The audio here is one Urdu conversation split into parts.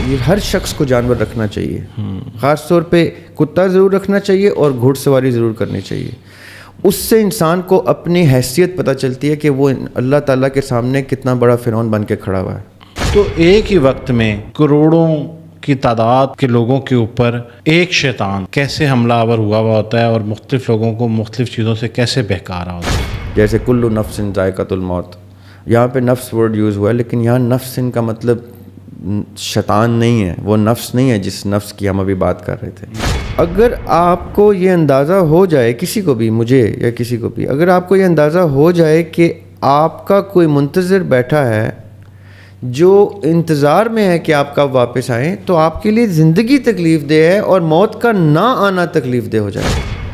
یہ ہر شخص کو جانور رکھنا چاہیے, خاص طور پہ کتا ضرور رکھنا چاہیے اور گھوڑ سواری ضرور کرنی چاہیے. اس سے انسان کو اپنی حیثیت پتہ چلتی ہے کہ وہ اللہ تعالیٰ کے سامنے کتنا بڑا فرعون بن کے کھڑا ہوا ہے. تو ایک ہی وقت میں کروڑوں کی تعداد کے لوگوں کے اوپر ایک شیطان کیسے حملہ آور ہوا ہوتا ہے اور مختلف لوگوں کو مختلف چیزوں سے کیسے بہکا رہا ہوتا ہے؟ جیسے کل نفس ذائقۃ الموت, یہاں پہ نفس ورڈ یوز ہوا ہے, لیکن یہاں نفس ان کا مطلب شیطان نہیں ہے, وہ نفس نہیں ہے جس نفس کی ہم ابھی بات کر رہے تھے. اگر آپ کو یہ اندازہ ہو جائے, کسی کو بھی, مجھے یا کسی کو بھی, اگر آپ کو یہ اندازہ ہو جائے کہ آپ کا کوئی منتظر بیٹھا ہے جو انتظار میں ہے کہ آپ کب واپس آئیں, تو آپ کے لیے زندگی تکلیف دہ ہے اور موت کا نہ آنا تکلیف دہ ہو جائے.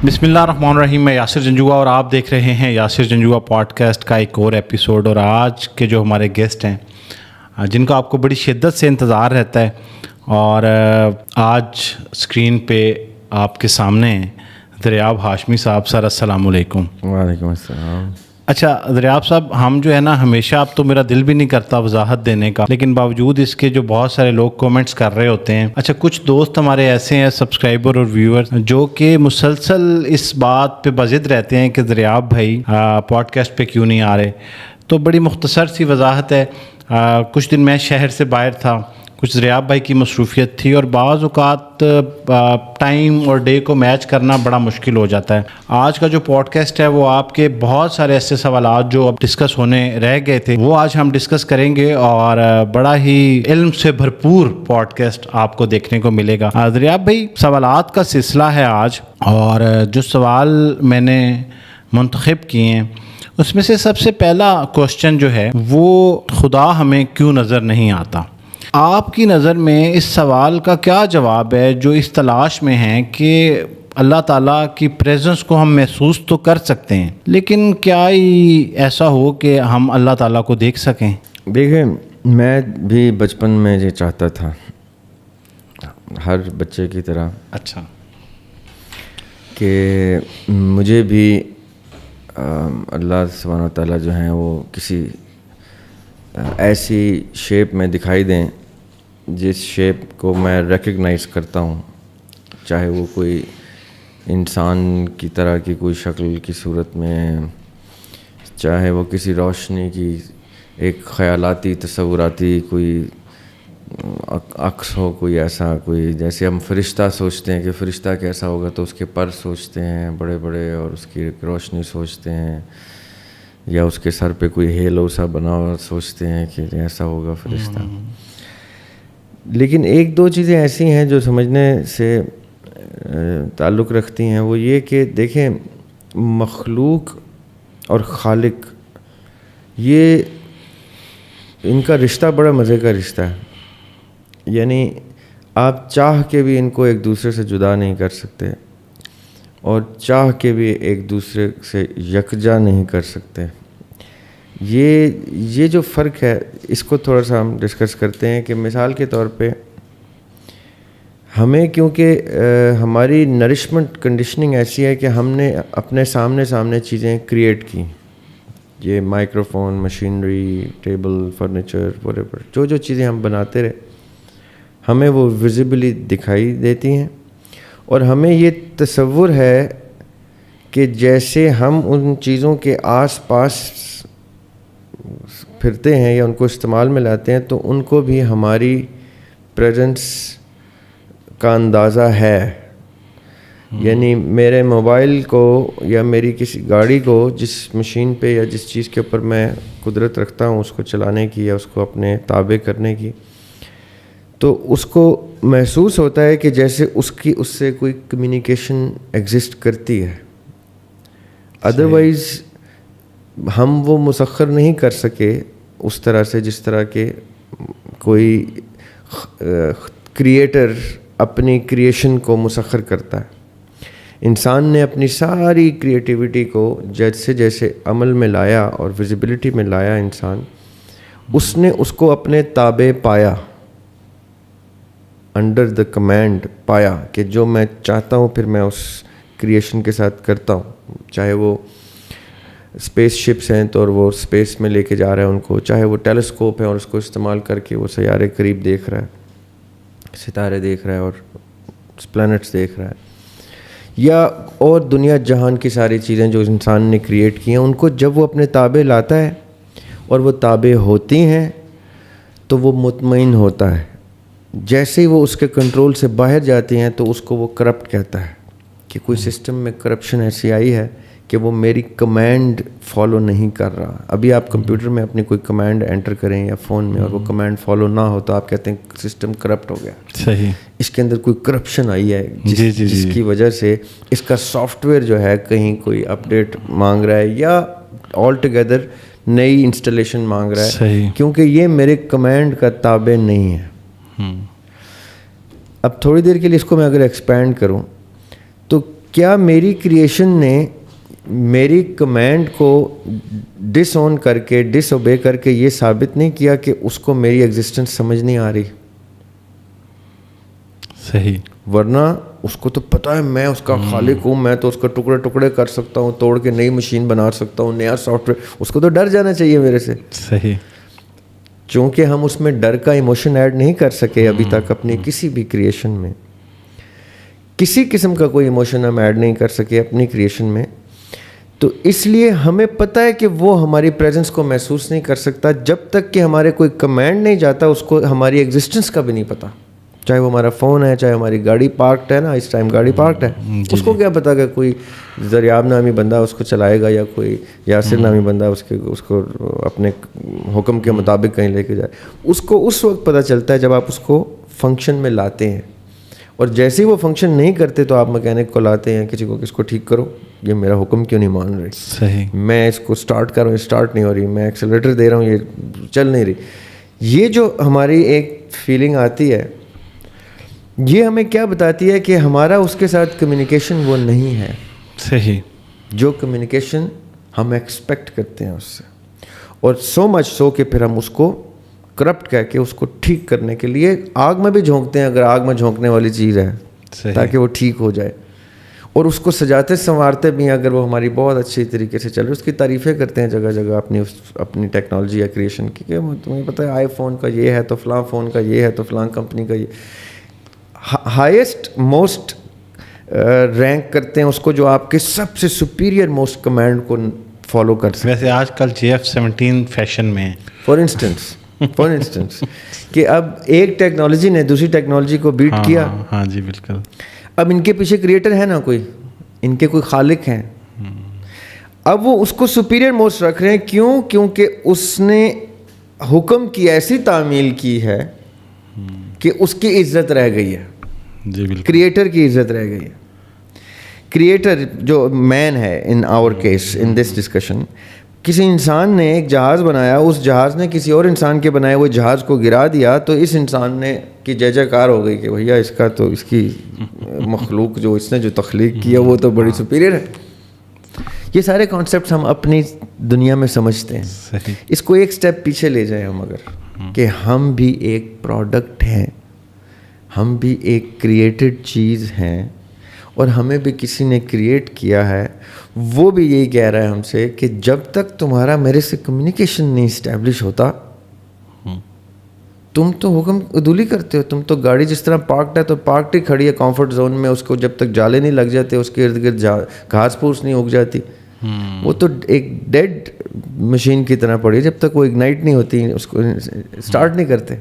بسم اللہ الرحمن الرحیم. میں یاسر جنجوعہ اور آپ دیکھ رہے ہیں یاسر جنجوعہ پوڈ کاسٹ کا ایک اور ایپیسوڈ. اور آج کے جو ہمارے گیسٹ ہیں جن کا آپ کو بڑی شدت سے انتظار رہتا ہے, اور آج اسکرین پہ آپ کے سامنے ہیں دریاب ہاشمی صاحب. سر السلام علیکم. وعلیکم السلام. اچھا دریاب صاحب, ہم جو ہے نا ہمیشہ, اب تو میرا دل بھی نہیں کرتا وضاحت دینے کا, لیکن باوجود اس کے جو بہت سارے لوگ کومنٹس کر رہے ہوتے ہیں. اچھا کچھ دوست ہمارے ایسے ہیں سبسکرائبر اور ویور جو کہ مسلسل اس بات پہ بضد رہتے ہیں کہ دریاب بھائی پوڈ کاسٹ پہ کیوں نہیں آ رہے. تو بڑی مختصر سی وضاحت ہے. کچھ دن میں شہر سے باہر تھا, کچھ دریاب بھائی کی مصروفیت تھی, اور بعض اوقات ٹائم اور ڈے کو میچ کرنا بڑا مشکل ہو جاتا ہے. آج کا جو پوڈ کاسٹ ہے وہ آپ کے بہت سارے ایسے سوالات جو اب ڈسکس ہونے رہ گئے تھے وہ آج ہم ڈسکس کریں گے, اور بڑا ہی علم سے بھرپور پوڈ کاسٹ آپ کو دیکھنے کو ملے گا. دریاب بھائی, سوالات کا سلسلہ ہے آج, اور جو سوال میں نے منتخب کیے ہیں اس میں سے سب سے پہلا کوشچن جو ہے وہ خدا ہمیں کیوں نظر نہیں آتا. آپ کی نظر میں اس سوال کا کیا جواب ہے جو اس تلاش میں ہیں کہ اللہ تعالیٰ کی پریزنس کو ہم محسوس تو کر سکتے ہیں, لیکن کیا ہی ایسا ہو کہ ہم اللہ تعالیٰ کو دیکھ سکیں؟ دیکھیں, میں بھی بچپن میں یہ چاہتا تھا ہر بچے کی طرح. اچھا. کہ مجھے بھی اللہ سبحانہ و تعالیٰ جو ہیں وہ کسی ایسی شیپ میں دکھائی دیں جس شیپ کو میں ریکگنائز کرتا ہوں, چاہے وہ کوئی انسان کی طرح کی کوئی شکل کی صورت میں, چاہے وہ کسی روشنی کی ایک خیالاتی تصوراتی کوئی عکس ہو, کوئی ایسا, کوئی جیسے ہم فرشتہ سوچتے ہیں کہ فرشتہ کیسا ہوگا تو اس کے پر سوچتے ہیں بڑے بڑے, اور اس کی روشنی سوچتے ہیں, یا اس کے سر پہ کوئی ہیلو سا بنا ہوا سوچتے ہیں کہ ایسا ہوگا فرشتہ. لیکن ایک دو چیزیں ایسی ہیں جو سمجھنے سے تعلق رکھتی ہیں, وہ یہ کہ دیکھیں مخلوق اور خالق یہ ان کا رشتہ بڑا مزے کا رشتہ ہے. یعنی آپ چاہ کے بھی ان کو ایک دوسرے سے جدا نہیں کر سکتے, اور چاہ کے بھی ایک دوسرے سے یکجا نہیں کر سکتے. یہ جو فرق ہے اس کو تھوڑا سا ہم ڈسکس کرتے ہیں. کہ مثال کے طور پہ ہمیں, کیونکہ ہماری نرشمنٹ کنڈیشننگ ایسی ہے کہ ہم نے اپنے سامنے چیزیں کریٹ کی, یہ micro phone, machinery, table, furniture, جو چیزیں ہم بناتے رہے ہمیں وہ ویزیبلی دکھائی دیتی ہیں, اور ہمیں یہ تصور ہے کہ جیسے ہم ان چیزوں کے آس پاس پھرتے ہیں یا ان کو استعمال میں لاتے ہیں تو ان کو بھی ہماری پریزنس کا اندازہ ہے. یعنی میرے موبائل کو یا میری کسی گاڑی کو جس مشین پہ یا جس چیز کے اوپر میں قدرت رکھتا ہوں اس کو چلانے کی یا اس کو اپنے تابع کرنے کی, تو اس کو محسوس ہوتا ہے کہ جیسے اس سے کوئی کمیونیکیشن ایگزسٹ کرتی ہے. ادروائز ہم وہ مسخر نہیں کر سکے اس طرح سے جس طرح کہ کوئی کریٹر اپنی کریشن کو مسخر کرتا ہے. انسان نے اپنی ساری کریٹیوٹی کو جیسے عمل میں لایا اور ویزیبلٹی میں لایا, انسان اس نے اس کو اپنے تابع پایا, انڈر دا کمانڈ پایا کہ جو میں چاہتا ہوں پھر میں اس کریشن کے ساتھ کرتا ہوں. چاہے وہ اسپیس شپس ہیں تو وہ اسپیس میں لے کے جا رہا ہے ان کو, چاہے وہ ٹیلیسکوپ ہے اور اس کو استعمال کر کے وہ سیارے قریب دیکھ رہا ہے, ستارے دیکھ رہا ہے اور پلانٹس دیکھ رہا ہے، یا اور دنیا جہان کی ساری چیزیں جو انسان نے کریٹ کی ہیں، ان کو جب وہ اپنے تابع لاتا ہے اور وہ تابع ہوتی ہیں تو وہ مطمئن ہوتا ہے. جیسے ہی وہ اس کے کنٹرول سے باہر جاتی ہیں تو اس کو وہ کرپٹ کہتا ہے کہ کوئی سسٹم میں کرپشن ایسی آئی ہے کہ وہ میری کمانڈ فالو نہیں کر رہا. ابھی آپ کمپیوٹر میں اپنی کوئی کمانڈ انٹر کریں یا فون میں اور وہ کمانڈ فالو نہ ہو تو آپ کہتے ہیں سسٹم کرپٹ ہو گیا. صحیح. اس کے اندر کوئی کرپشن آئی ہے جس کی وجہ سے اس کا سافٹ ویئر جو ہے کہیں کوئی اپڈیٹ مانگ رہا ہے یا آل ٹوگیدر نئی انسٹالیشن مانگ رہا ہے. صحیح. کیونکہ یہ میرے کمانڈ کا تابع نہیں ہے. اب تھوڑی دیر کے لیے اس کو میں اگر ایکسپینڈ کروں تو کیا میری کریشن نے میری کمانڈ کو ڈس آن کر کے ڈس اوبے کر کے یہ ثابت نہیں کیا کہ اس کو میری ایگزسٹنس سمجھ نہیں آ رہی؟ صحیح. ورنہ اس کو تو پتہ ہے میں اس کا خالق ہوں، میں تو اس کو ٹکڑے ٹکڑے کر سکتا ہوں، توڑ کے نئی مشین بنا سکتا ہوں، نیا سافٹ ویئر. اس کو تو ڈر جانا چاہیے میرے سے. صحیح. چونکہ ہم اس میں ڈر کا ایموشن ایڈ نہیں کر سکے ابھی تک اپنی کسی بھی کریشن میں، کسی قسم کا کوئی ایموشن ہم ایڈ نہیں کر سکے اپنی کریشن میں. تو اس لیے ہمیں پتہ ہے کہ وہ ہماری پریزنس کو محسوس نہیں کر سکتا جب تک کہ ہمارے کوئی کمانڈ نہیں جاتا، اس کو ہماری ایگزسٹنس کا بھی نہیں پتہ. چاہے وہ ہمارا فون ہے، چاہے ہماری گاڑی پارکڈ ہے نا، اس ٹائم گاڑی پارکڈ ہے، اس کو کیا پتہ کہ کوئی دریاب نامی بندہ اس کو چلائے گا یا کوئی یاسر نامی بندہ اس کو اپنے حکم کے مطابق کہیں لے کے جائے. اس کو اس وقت پتہ چلتا ہے جب آپ اس کو فنکشن میں لاتے ہیں. اور جیسے ہی وہ فنکشن نہیں کرتے تو آپ مکینک کو لاتے ہیں، کسی کو اس کو ٹھیک کرو، یہ میرا حکم کیوں نہیں مان رہی. صحیح. میں اس کو اسٹارٹ کر رہا ہوں، اسٹارٹ نہیں ہو رہی، میں ایکسیلریٹر دے رہا ہوں، یہ چل نہیں رہی. یہ جو ہماری ایک فیلنگ آتی ہے یہ ہمیں کیا بتاتی ہے کہ ہمارا اس کے ساتھ کمیونیکیشن وہ نہیں ہے. صحیح. جو کمیونیکیشن ہم ایکسپیکٹ کرتے ہیں اس سے، اور سو مچ سو کہ پھر ہم اس کو کرپٹ کہہ کے اس کو ٹھیک کرنے کے لیے آگ میں بھی جھونکتے ہیں، اگر آگ میں جھونکنے والی چیز ہے تاکہ وہ ٹھیک ہو جائے. اور اس کو سجاتے سنوارتے بھی ہیں اگر وہ ہماری بہت اچھی طریقے سے چل رہی، اس کی تعریفیں کرتے ہیں جگہ جگہ اپنی ٹیکنالوجی یا کریشن کی کہ تمہیں پتہ ہے آئی فون کا یہ ہے تو فلاں فون کا یہ ہے تو فلاں کمپنی کا یہ. ہائیسٹ موسٹ رینک کرتے ہیں اس کو جو آپ کے سب سے سپیریئر موسٹ کمانڈ کو فالو کر سکتے. ویسے آج کل JF-17 فیشن میں ہے. فار انسٹنس کہ اب ایک ٹیکنالوجی نے دوسری ٹیکنالوجی کو بیٹ کیا. ہاں جی بالکل. اب ان کے پیچھے کریٹر ہے نا کوئی، ان کے کوئی خالق ہیں. اب وہ اس کو سپیریئر موسٹ رکھ رہے ہیں. کیوں؟ کیونکہ اس نے حکم کی ایسی تعمیل کی ہے کہ اس کی عزت رہ گئی ہے. جی بالکل. کریٹر کی عزت رہ گئی ہے. کریٹر جو مین ہے ان our case in this discussion, کسی انسان نے ایک جہاز بنایا، اس جہاز نے کسی اور انسان کے بنائے ہوئے جہاز کو گرا دیا تو اس انسان نے کی جے جے کار ہو گئی کہ بھیا اس کا تو اس کی مخلوق جو اس نے جو تخلیق کیا وہ تو بڑی سپیریئر ہے. یہ سارے کانسیپٹس ہم اپنی دنیا میں سمجھتے ہیں. صحیح. اس کو ایک سٹیپ پیچھے لے جائیں ہم اگر، کہ ہم بھی ایک پروڈکٹ ہیں، ہم بھی ایک کریٹڈ چیز ہیں اور ہمیں بھی کسی نے کریٹ کیا ہے. وہ بھی یہی کہہ رہا ہے ہم سے کہ جب تک تمہارا میرے سے کمیونیکیشن نہیں اسٹیبلش ہوتا تم تو حکم عدولی کرتے ہو. تم تو گاڑی جس طرح پارکڈ ہے تو پارکڈ ہی کھڑی ہے کمفرٹ زون میں، اس کو جب تک جالے نہیں لگ جاتے، اس کے ارد گرد گھاس پھوس نہیں اگ جاتی، وہ تو ایک ڈیڈ مشین کی طرح پڑی ہے. جب تک وہ اگنائٹ نہیں ہوتی اس کو اسٹارٹ نہیں کرتے.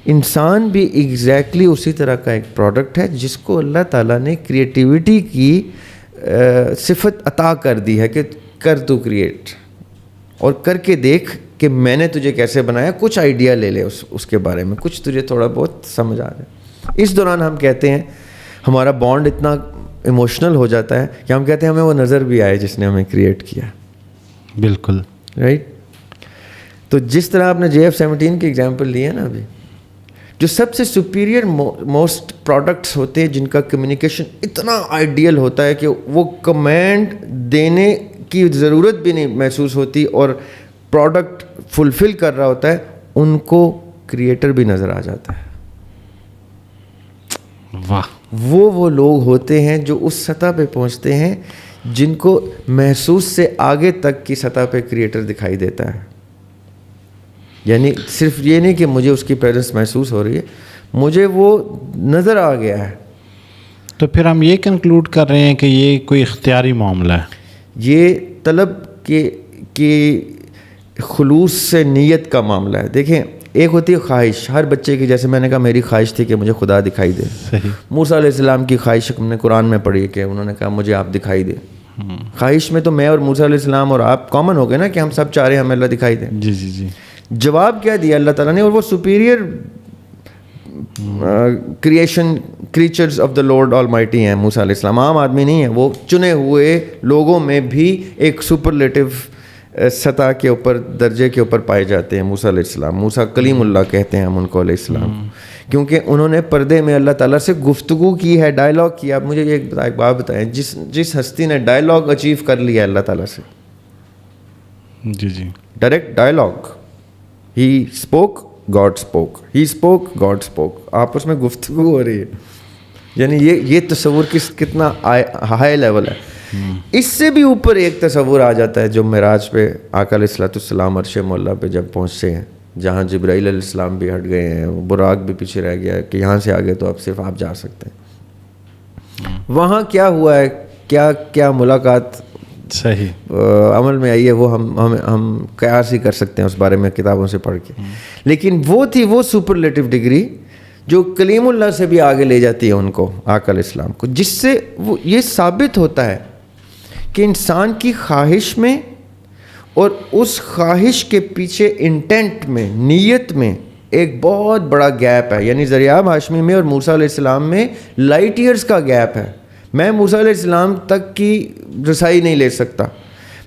انسان بھی ایگزیکٹلی اسی طرح کا ایک پروڈکٹ ہے جس کو اللہ تعالیٰ نے کریٹیوٹی کی صفت عطا کر دی ہے کہ کر تو کریٹ اور کر کے دیکھ کہ میں نے تجھے کیسے بنایا. کچھ آئیڈیا لے لے اس کے بارے میں، کچھ تجھے تھوڑا بہت سمجھ آ جائے. اس دوران ہم کہتے ہیں ہمارا بانڈ اتنا ایموشنل ہو جاتا ہے کہ ہم کہتے ہیں ہمیں وہ نظر بھی آئے جس نے ہمیں کریٹ کیا. بالکل رائٹ. تو جس طرح آپ نے JF-17 کی ایگزامپل لی ہے نا ابھی، جو سب سے سپیریئر موسٹ پروڈکٹس ہوتے ہیں جن کا کمیونیکیشن اتنا آئیڈیل ہوتا ہے کہ وہ کمانڈ دینے کی ضرورت بھی نہیں محسوس ہوتی اور پروڈکٹ فلفل کر رہا ہوتا ہے، ان کو کریٹر بھی نظر آ جاتا ہے. واہ. وہ لوگ ہوتے ہیں جو اس سطح پہ پہنچتے ہیں جن کو محسوس سے آگے تک کی سطح پہ کریٹر دکھائی دیتا ہے. یعنی صرف یہ نہیں کہ مجھے اس کی پریزنس محسوس ہو رہی ہے, مجھے وہ نظر آ گیا ہے. تو پھر ہم یہ کنکلوڈ کر رہے ہیں کہ یہ کوئی اختیاری معاملہ ہے, یہ طلب کے خلوص سے نیت کا معاملہ ہے. دیکھیں ایک ہوتی ہے خواہش, ہر بچے کی, جیسے میں نے کہا میری خواہش تھی کہ مجھے خدا دکھائی دے. صحیح. موسیٰ علیہ السلام کی خواہش ہم نے قرآن میں پڑھی کہ انہوں نے کہا مجھے آپ دکھائی دے. خواہش میں تو میں اور موسیٰ علیہ السلام اور آپ کامن ہو گئے نا کہ ہم سب چاہ رہے ہیں ہمیں اللہ دکھائی دے. جی جی جی. جواب کیا دیا اللہ تعالیٰ نے, اور وہ superior creatures of the lord all mighty ہیں موسیٰ علیہ السلام, عام آدمی نہیں ہیں, وہ چنے ہوئے لوگوں میں بھی ایک سپرلیٹو سطح کے اوپر, درجے کے اوپر پائے جاتے ہیں موسیٰ علیہ السلام. موسیٰ کلیم اللہ کہتے ہیں ہم ان کو علیہ السلام, کیونکہ انہوں نے پردے میں اللہ تعالیٰ سے گفتگو کی ہے, ڈائلاگ کیا. آپ مجھے ایک بات بتائیں, جس ہستی نے ڈائلاگ اچیو کر لیا اللہ تعالیٰ سے, جی جی, direct dialogue, he spoke God spoke, he spoke God spoke, آپس میں گفتگو ہو رہی ہے. یعنی یہ تصور کتنا ہائی لیول ہے. اس سے بھی اوپر ایک تصور آ جاتا ہے جو معراج پہ آقا علیہ الصلوۃ والسلام عرش مولا پہ جب پہنچتے ہیں, جہاں جبرائیل علیہ السلام بھی ہٹ گئے ہیں, براق بھی پیچھے رہ گیا ہے کہ یہاں سے آگے تو اب صرف آپ جا سکتے ہیں. وہاں کیا ہوا ہے, کیا ملاقات صحیح عمل میں آئی ہے, وہ ہم قیاس ہی کر سکتے ہیں اس بارے میں کتابوں سے پڑھ کے. لیکن وہ تھی وہ سپرلیٹو ڈگری جو کلیم اللہ سے بھی آگے لے جاتی ہے ان کو, آقا علیہ السلام کو, جس سے وہ یہ ثابت ہوتا ہے کہ انسان کی خواہش میں اور اس خواہش کے پیچھے انٹینٹ میں, نیت میں ایک بہت بڑا گیپ ہے. یعنی ذریعہ ہاشمی میں اور موسیٰ علیہ السلام میں لائٹ ایئرز کا گیپ ہے. میں موسیٰ علیہ السلام تک کی رسائی نہیں لے سکتا,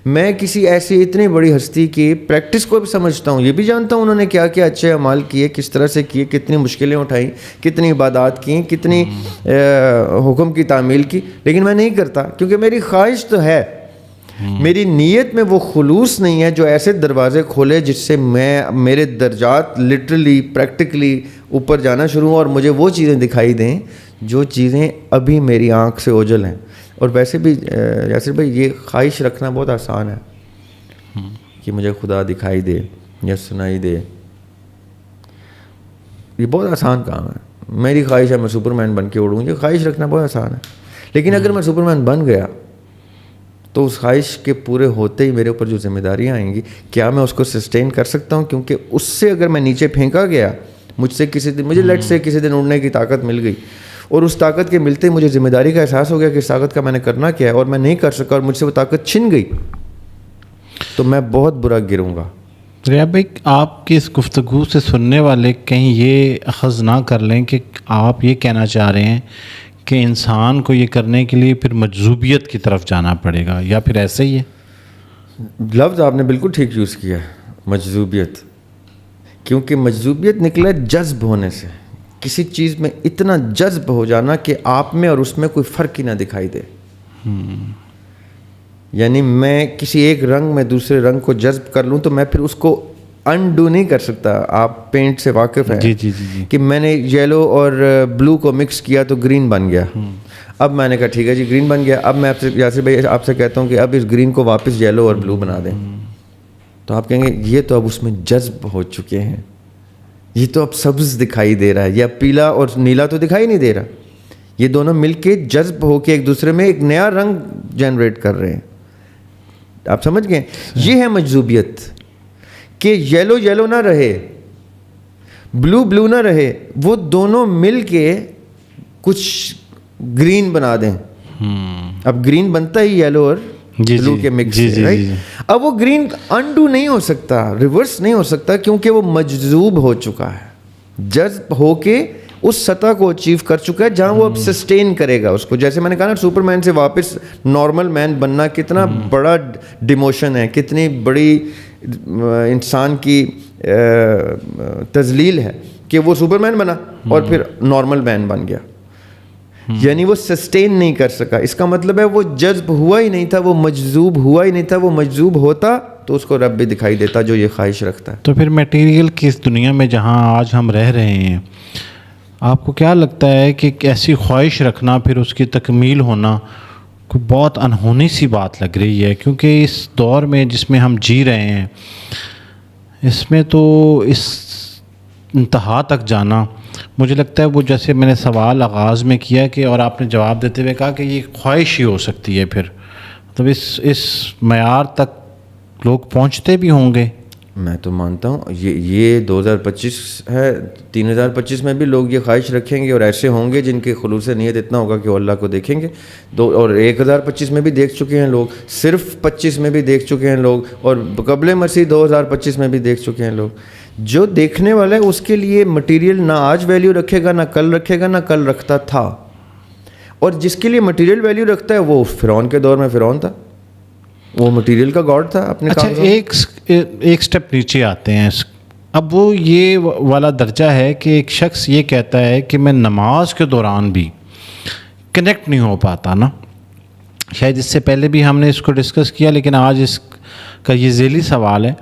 میں کسی ایسی اتنی بڑی ہستی کی پریکٹس کو بھی سمجھتا ہوں, یہ بھی جانتا ہوں انہوں نے کیا کیا اچھے اعمال کیے, کس طرح سے کیے, کتنی مشکلیں اٹھائیں, کتنی عبادات کیں, کتنی حکم کی تعمیل کی, لیکن میں نہیں کرتا کیونکہ میری خواہش تو ہے, میری نیت میں وہ خلوص نہیں ہے جو ایسے دروازے کھولے جس سے میرے درجات لٹرلی پریکٹیکلی اوپر جانا شروع ہوں اور مجھے وہ چیزیں دکھائی دیں جو چیزیں ابھی میری آنکھ سے اوجھل ہیں. اور ویسے بھی یاسر بھائی یہ خواہش رکھنا بہت آسان ہے کہ مجھے خدا دکھائی دے یا سنائی دے, یہ بہت آسان کام ہے. میری خواہش ہے میں سپر مین بن کے اڑوں, یہ خواہش رکھنا بہت آسان ہے. لیکن اگر میں سپر مین بن گیا تو اس خواہش کے پورے ہوتے ہی میرے اوپر جو ذمہ داریاں آئیں گی, کیا میں اس کو سسٹین کر سکتا ہوں؟ کیونکہ اس سے اگر میں نیچے پھینکا گیا, مجھ سے کسی دن مجھے لیٹ سے کسی دن اڑنے کی طاقت مل گئی, اور اس طاقت کے ملتے مجھے ذمہ داری کا احساس ہو گیا کہ اس طاقت کا میں نے کرنا کیا ہے, اور میں نہیں کر سکا اور مجھ سے وہ طاقت چھن گئی, تو میں بہت برا گروں گا. ریاض بھائی, آپ کی اس گفتگو سے سننے والے کہیں یہ اخذ نہ کر لیں کہ آپ یہ کہنا چاہ رہے ہیں کہ انسان کو یہ کرنے کے لیے پھر مجذوبیت کی طرف جانا پڑے گا, یا پھر ایسے ہی ہے؟ لفظ آپ نے بالکل ٹھیک یوز کیا ہے, مجذوبیت, کیونکہ مجذوبیت نکلا جذب ہونے سے, کسی چیز میں اتنا جذب ہو جانا کہ آپ میں اور اس میں کوئی فرق ہی نہ دکھائی دے. یعنی میں کسی ایک رنگ میں دوسرے رنگ کو جذب کر لوں تو میں پھر اس کو انڈو نہیں کر سکتا. آپ پینٹ سے واقف ہیں جی جی جی, کہ میں نے یلو اور بلو کو مکس کیا تو گرین بن گیا. اب میں نے کہا ٹھیک ہے جی گرین بن گیا, اب میں آپ سے یاسر بھائی آپ سے کہتا ہوں کہ اب اس گرین کو واپس یلو اور بلو بنا دیں, تو آپ کہیں گے یہ تو اب اس میں جذب ہو چکے ہیں, یہ تو اب سبز دکھائی دے رہا ہے, یا پیلا اور نیلا تو دکھائی نہیں دے رہا, یہ دونوں مل کے جذب ہو کے ایک دوسرے میں ایک نیا رنگ جنریٹ کر رہے ہیں. آپ سمجھ گئے؟ یہ ہے مجذوبیت, کہ یلو یلو نہ رہے, بلو بلو نہ رہے, وہ دونوں مل کے کچھ گرین بنا دیں. اب گرین بنتا ہی یلو اور بلو کے مکس سے, رائٹ؟ اب وہ گرین انڈو نہیں ہو سکتا, ریورس نہیں ہو سکتا, کیونکہ وہ مجذوب ہو چکا ہے, جذب ہو کے اس سطح کو اچیو کر چکا ہے جہاں وہ اب سسٹین کرے گا اس کو. جیسے میں نے کہا نا, سپر مین سے واپس نارمل مین بننا کتنا بڑا ڈیموشن ہے, کتنی بڑی انسان کی تذلیل ہے کہ وہ سپر مین بنا اور پھر نارمل مین بن گیا. یعنی وہ سسٹین نہیں کر سکا. اس کا مطلب ہے وہ جذب ہوا ہی نہیں تھا, وہ مجذوب ہوا ہی نہیں تھا. وہ مجذوب ہوتا تو اس کو رب بھی دکھائی دیتا جو یہ خواہش رکھتا ہے. تو پھر میٹیریل کی اس دنیا میں جہاں آج ہم رہ رہے ہیں, آپ کو کیا لگتا ہے کہ ایسی خواہش رکھنا پھر اس کی تکمیل ہونا کوئی بہت انہونی سی بات لگ رہی ہے؟ کیونکہ اس دور میں جس میں ہم جی رہے ہیں, اس میں تو اس انتہا تک جانا مجھے لگتا ہے وہ جیسے میں نے سوال آغاز میں کیا کہ اور آپ نے جواب دیتے ہوئے کہا کہ یہ خواہش ہی ہو سکتی ہے، پھر مطلب اس معیار تک لوگ پہنچتے بھی ہوں گے. میں تو مانتا ہوں یہ 2025 ہے، 3025 میں بھی لوگ یہ خواہش رکھیں گے، اور ایسے ہوں گے جن کی خلوص نیت اتنا ہوگا کہ وہ اللہ کو دیکھیں گے. اور 1025 میں بھی دیکھ چکے ہیں لوگ، صرف 25 میں بھی دیکھ چکے ہیں لوگ، اور قبل مسیح 2025 میں بھی دیکھ چکے ہیں لوگ. جو دیکھنے والا ہے اس کے لیے مٹیریل نہ آج ویلیو رکھے گا، نہ کل رکھے گا، نہ کل رکھتا تھا. اور جس کے لیے مٹیریل ویلیو رکھتا ہے وہ فرعون کے دور میں فرعون تھا، وہ مٹیریل کا گاڈ تھا اپنے. اچھا ایک سٹیپ نیچے آتے ہیں. اب وہ یہ والا درجہ ہے کہ ایک شخص یہ کہتا ہے کہ میں نماز کے دوران بھی کنیکٹ نہیں ہو پاتا نا. شاید اس سے پہلے بھی ہم نے اس کو ڈسکس کیا، لیکن آج اس کا یہ ذیلی سوال ہے.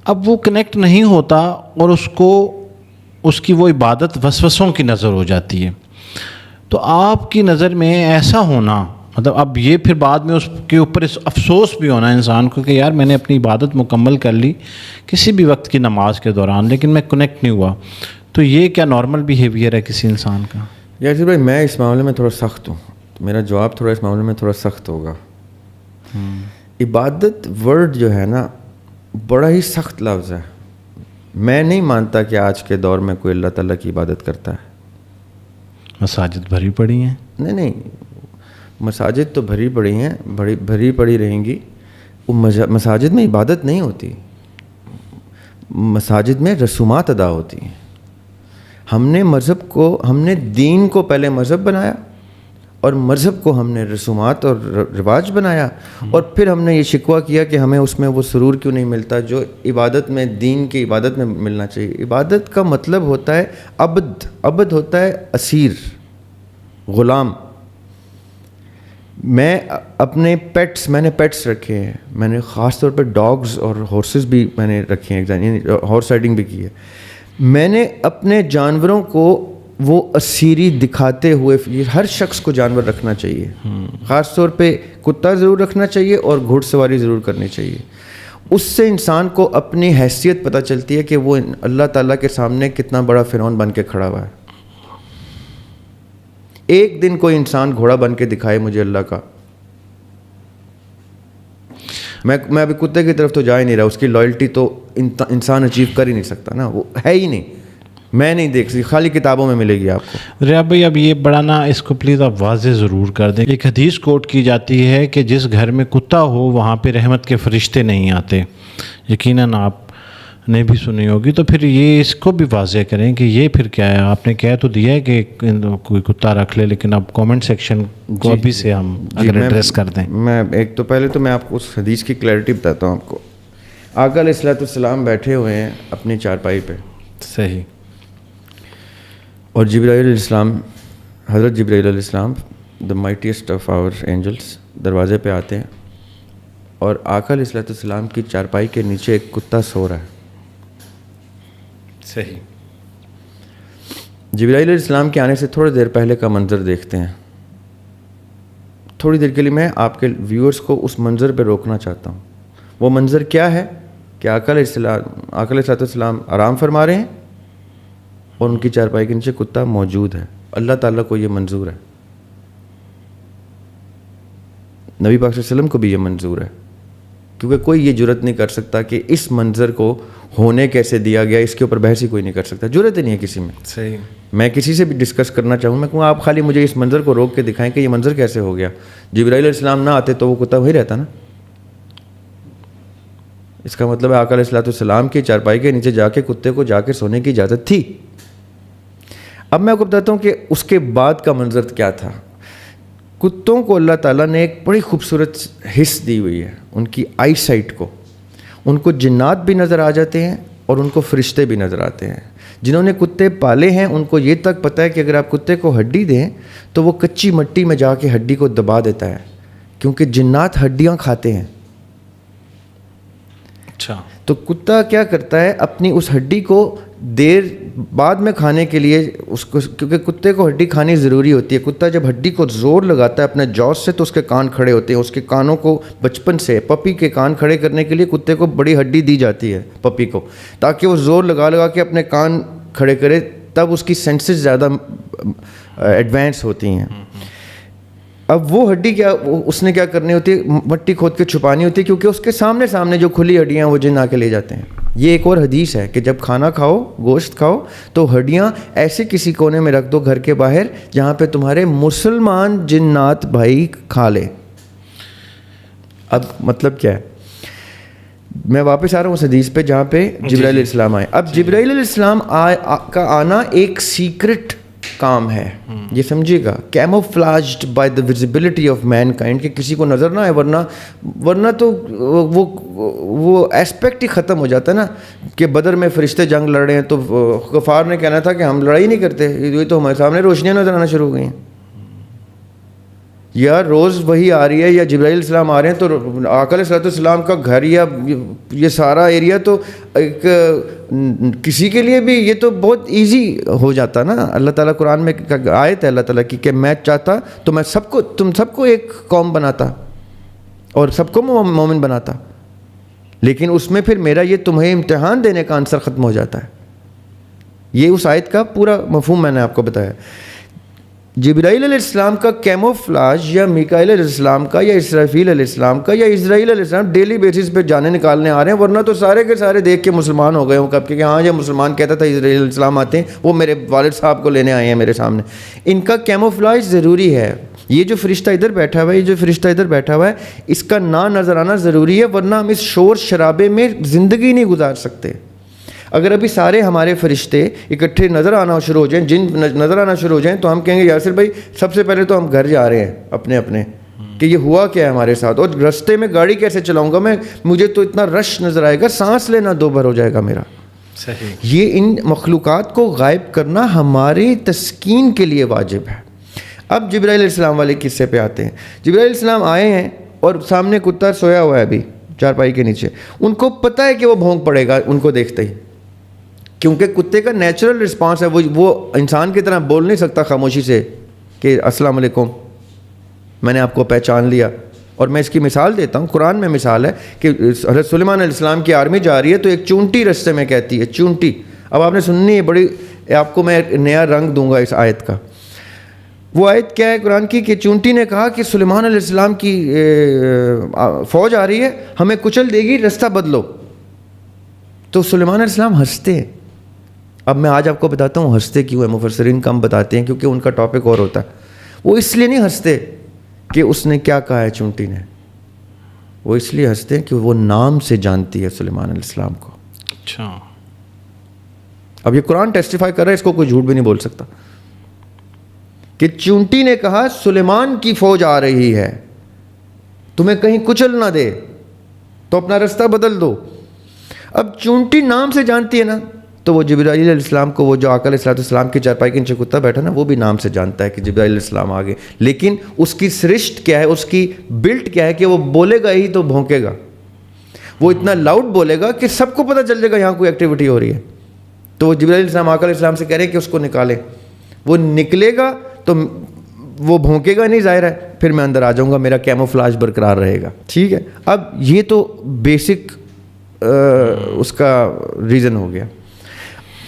اب وہ کنیکٹ نہیں ہوتا اور اس کی وہ عبادت وسوسوں کی نظر ہو جاتی ہے. تو آپ کی نظر میں ایسا ہونا، مطلب اب یہ پھر بعد میں اس کے اوپر اس افسوس بھی ہونا انسان کو کہ یار میں نے اپنی عبادت مکمل کر لی کسی بھی وقت کی نماز کے دوران، لیکن میں کنیکٹ نہیں ہوا. تو یہ کیا نارمل بیہیویئر ہے کسی انسان کا؟ یاسر بھائی میں اس معاملے میں تھوڑا سخت ہوں، میرا جواب تھوڑا اس معاملے میں تھوڑا سخت ہوگا. عبادت ورڈ جو ہے نا بڑا ہی سخت لفظ ہے. میں نہیں مانتا کہ آج کے دور میں کوئی اللہ تعالیٰ کی عبادت کرتا ہے. مساجد بھری پڑی ہیں. نہیں، مساجد تو بھری پڑی ہیں، بھری پڑی رہیں گی. مساجد میں عبادت نہیں ہوتی، مساجد میں رسومات ادا ہوتی ہیں. ہم نے دین کو پہلے مذہب بنایا، اور مذہب کو ہم نے رسومات اور رواج بنایا، اور پھر ہم نے یہ شکوہ کیا کہ ہمیں اس میں وہ سرور کیوں نہیں ملتا جو عبادت میں، دین کی عبادت میں ملنا چاہیے. عبادت کا مطلب ہوتا ہے عبد ہوتا ہے اسیر، غلام. میں نے پیٹس رکھے ہیں، میں نے خاص طور پہ ڈاگز اور ہارسز بھی میں نے رکھے ہیں، یعنی ہارس رائڈنگ بھی کی ہے. میں نے اپنے جانوروں کو وہ اسیری دکھاتے ہوئے، ہر شخص کو جانور رکھنا چاہیے، خاص طور پہ کتا ضرور رکھنا چاہیے اور گھوڑ سواری ضرور کرنی چاہیے. اس سے انسان کو اپنی حیثیت پتہ چلتی ہے کہ وہ اللہ تعالیٰ کے سامنے کتنا بڑا فرعون بن کے کھڑا ہوا ہے. ایک دن کوئی انسان گھوڑا بن کے دکھائے مجھے اللہ کا. میں ابھی کتے کی طرف تو جا ہی نہیں رہا، اس کی لائلٹی تو انسان اچیو کر ہی نہیں سکتا نا، وہ ہے ہی نہیں. میں نہیں دیکھ سکتی، خالی کتابوں میں ملے گی آپ کو. ریاض بھائی اب یہ بڑا نا، اس کو پلیز آپ واضح ضرور کر دیں. ایک حدیث کوٹ کی جاتی ہے کہ جس گھر میں کتا ہو وہاں پہ رحمت کے فرشتے نہیں آتے. یقیناً آپ نے بھی سنی ہوگی، تو پھر یہ اس کو بھی واضح کریں کہ یہ پھر کیا ہے. آپ نے کہہ تو دیا ہے کہ کوئی کتا رکھ لے، لیکن اب کامنٹ سیکشن کو ابھی سے ہم اگر ایڈریس کر دیں. میں ایک تو پہلے تو میں آپ کو اس حدیث کی کلیئرٹی بتاتا ہوں آپ کو. آقا علیہ الصلوۃ والسلام بیٹھے ہوئے ہیں اپنی چارپائی پہ، صحیح، اور جبرائیل علیہ السلام، حضرت جبرائیل علیہ السلام دا مائٹیسٹ آف آور اینجلس دروازے پہ آتے ہیں، اور آقا علیہ الصلوۃ والسلام کی چارپائی کے نیچے ایک کتا سو رہا ہے. صحیح. جبرائیل علیہ السلام کے آنے سے تھوڑی دیر پہلے کا منظر دیکھتے ہیں. تھوڑی دیر کے لیے میں آپ کے ویورز کو اس منظر پہ روکنا چاہتا ہوں. وہ منظر کیا ہے کہ آقا علیہ الصلوۃ والسلام آرام فرما رہے ہیں اور ان کی چارپائی کے نیچے کتا موجود ہے. اللہ تعالیٰ کو یہ منظور ہے، نبی پاک صلی اللہ علیہ وسلم کو بھی یہ منظور ہے، کیونکہ کوئی یہ جرت نہیں کر سکتا کہ اس منظر کو ہونے کیسے دیا گیا، اس کے اوپر بحث ہی کوئی نہیں کر سکتا. جرت ہی نہیں ہے کسی میں. صحیح. میں کسی سے بھی ڈسکس کرنا چاہوں، میں کہوں آپ خالی مجھے اس منظر کو روک کے دکھائیں کہ یہ منظر کیسے ہو گیا. جبرائیل علیہ السلام نہ آتے تو وہ کتا وہی رہتا نا. اس کا مطلب ہے آقا علیہ الصلوۃ والسلام کی چارپائی کے نیچے جا کے کتے کو جا کے سونے کی اجازت تھی. اب میں آپ کو بتاتا ہوں کہ اس کے بعد کا منظر کیا تھا. کتوں کو اللہ تعالیٰ نے ایک بڑی خوبصورت حس دی ہوئی ہے، ان کی آئی سائٹ کو. ان کو جنات بھی نظر آ جاتے ہیں اور ان کو فرشتے بھی نظر آتے ہیں. جنہوں نے کتے پالے ہیں ان کو یہ تک پتہ ہے کہ اگر آپ کتے کو ہڈی دیں تو وہ کچی مٹی میں جا کے ہڈی کو دبا دیتا ہے، کیونکہ جنات ہڈیاں کھاتے ہیں. اچھا. تو کتا کیا کرتا ہے، اپنی اس ہڈی کو دیر بعد میں کھانے کے لیے اس کو، کیونکہ کتے کو ہڈی کھانی ضروری ہوتی ہے. کتا جب ہڈی کو زور لگاتا ہے اپنے جوس سے تو اس کے کان کھڑے ہوتے ہیں. اس کے کانوں کو بچپن سے پپی کے کان کھڑے کرنے کے لیے کتے کو بڑی ہڈی دی جاتی ہے پپی کو، تاکہ وہ زور لگا لگا کے اپنے کان کھڑے کرے، تب اس کی سینسز زیادہ ایڈوانس ہوتی ہیں. اب وہ ہڈی کیا اس نے کیا کرنی ہوتی ہے، مٹی کھود کے چھپانی ہوتی ہے، کیونکہ اس کے سامنے سامنے جو کھلی ہڈیاں ہیں وہ جن آ کے لے جاتے ہیں. یہ ایک اور حدیث ہے کہ جب کھانا کھاؤ، گوشت کھاؤ، تو ہڈیاں ایسے کسی کونے میں رکھ دو گھر کے باہر جہاں پہ تمہارے مسلمان جنات بھائی کھا لے. اب مطلب کیا ہے، میں واپس آ رہا ہوں اس حدیث پہ جہاں پہ جبرائیل علیہ السلام آئے. اب جبرائیل علیہ السلام کا آنا ایک سیکرٹ کام ہے، یہ سمجھیے گا، camouflaged by the visibility of mankind, کہ کسی کو نظر نہ آئے، ورنہ تو وہ ایسپیکٹ ہی ختم ہو جاتا ہے نا. کہ بدر میں فرشتے جنگ لڑ رہے ہیں تو کفار نے کہنا تھا کہ ہم لڑائی نہیں کرتے، یہ تو ہمارے سامنے روشنیاں نظر آنا شروع ہو گئی ہیں. یا روز وہی آ رہی ہے، یا جبرائیل علیہ السلام آ رہے ہیں، تو آقا علیہ السلام کا گھر یا یہ سارا ایریا تو ایک کسی کے لیے بھی یہ تو بہت ایزی ہو جاتا نا. اللہ تعالیٰ قرآن میں آیت ہے اللہ تعالیٰ کی کہ میں چاہتا تو میں تم سب کو ایک قوم بناتا اور سب کو مومن بناتا، لیکن اس میں پھر میرا یہ تمہیں امتحان دینے کا عنصر ختم ہو جاتا ہے. یہ اس آیت کا پورا مفہوم میں نے آپ کو بتایا. جبرائیل علیہ السلام کا کیموفلاج، یا میکائیل علیہ السلام کا، یا اسرافیل علیہ السلام کا، یا اسرائیل علیہ السلام ڈیلی بیسس پہ جانے نکالنے آ رہے ہیں، ورنہ تو سارے کے سارے دیکھ کے مسلمان ہو گئے ہوں کب کہ ہاں یہ مسلمان کہتا تھا اسرائیل علیہ السلام آتے ہیں، وہ میرے والد صاحب کو لینے آئے ہیں میرے سامنے. ان کا کیموفلاج ضروری ہے. یہ جو فرشتہ ادھر بیٹھا ہوا ہے، یہ جو فرشتہ ادھر بیٹھا ہوا ہے، اس کا نہ نظر آنا ضروری ہے، ورنہ ہم اس شور شرابے میں زندگی نہیں گزار سکتے. اگر ابھی سارے ہمارے فرشتے اکٹھے نظر آنا شروع ہو جائیں، جن نظر آنا شروع ہو جائیں، تو ہم کہیں گے یاسر بھائی سب سے پہلے تو ہم گھر جا رہے ہیں اپنے اپنے، کہ یہ ہوا کیا ہے ہمارے ساتھ، اور رستے میں گاڑی کیسے چلاؤں گا میں، مجھے تو اتنا رش نظر آئے گا، سانس لینا دو بھر ہو جائے گا میرا. صحیح. یہ ان مخلوقات کو غائب کرنا ہماری تسکین کے لیے واجب ہے. اب جبرائیل علیہ السلام والے قصے پہ آتے ہیں. جبرائیل علیہ السلام آئے ہیں اور سامنے کتا سویا ہوا ہے ابھی چارپائی کے نیچے. ان کو پتہ ہے کہ وہ بھونک پڑے گا ان کو دیکھتے ہی، کیونکہ کتے کا نیچرل رسپانس ہے، وہ انسان کی طرح بول نہیں سکتا خاموشی سے کہ السلام علیکم میں نے آپ کو پہچان لیا. اور میں اس کی مثال دیتا ہوں، قرآن میں مثال ہے کہ حضرت سلیمان علیہ السلام کی آرمی جا رہی ہے تو ایک چونٹی رستے میں کہتی ہے، چونٹی. اب آپ نے سننی ہے بڑی، آپ کو میں نیا رنگ دوں گا اس آیت کا. وہ آیت کیا ہے قرآن کی کہ چونٹی نے کہا کہ سلیمان علیہ السلام کی فوج آ رہی ہے، ہمیں کچل دے گی، رستہ بدلو. تو سلیمان علیہ السلام ہنستے ہیں. اب میں آج آپ کو بتاتا ہوں ہنستے کیوں ہیں. مفسرین کم بتاتے ہیں کیونکہ ان کا ٹاپک اور ہوتا ہے. وہ اس لیے نہیں ہنستے کہ اس نے کیا کہا ہے چونٹی نے، وہ اس لیے ہنستے ہیں کہ وہ نام سے جانتی ہے سلیمان علیہ السلام کو. اچھا. اب یہ قرآن ٹیسٹیفائی کر رہا ہے، اس کو کوئی جھوٹ بھی نہیں بول سکتا کہ چونٹی نے کہا سلیمان کی فوج آ رہی ہے، تمہیں کہیں کچل نہ دے تو اپنا رستہ بدل دو. اب چونٹی نام سے جانتی ہے نا، تو وہ جبرائیل علیہ السلام کو، وہ جو آقا علیہ السلام کی چارپائی کے نیچے کتا بیٹھا نا، وہ بھی نام سے جانتا ہے کہ جبرائیل علیہ السلام آگے. لیکن اس کی سرشت کیا ہے، اس کی بلٹ کیا ہے کہ وہ بولے گا ہی تو بھونکے گا. وہ اتنا لاؤڈ بولے گا کہ سب کو پتہ چل جائے گا یہاں کوئی ایکٹیویٹی ہو رہی ہے. تو وہ جبرائیل علیہ السلام آقا علیہ السلام سے کہہ رہے ہیں کہ اس کو نکالیں. وہ نکلے گا تو وہ بھونکے گا نہیں، ظاہر ہے، پھر میں اندر آ جاؤں گا، میرا کیموفلاج برقرار رہے گا. ٹھیک ہے. اب یہ تو بیسک اس کا ریزن ہو گیا.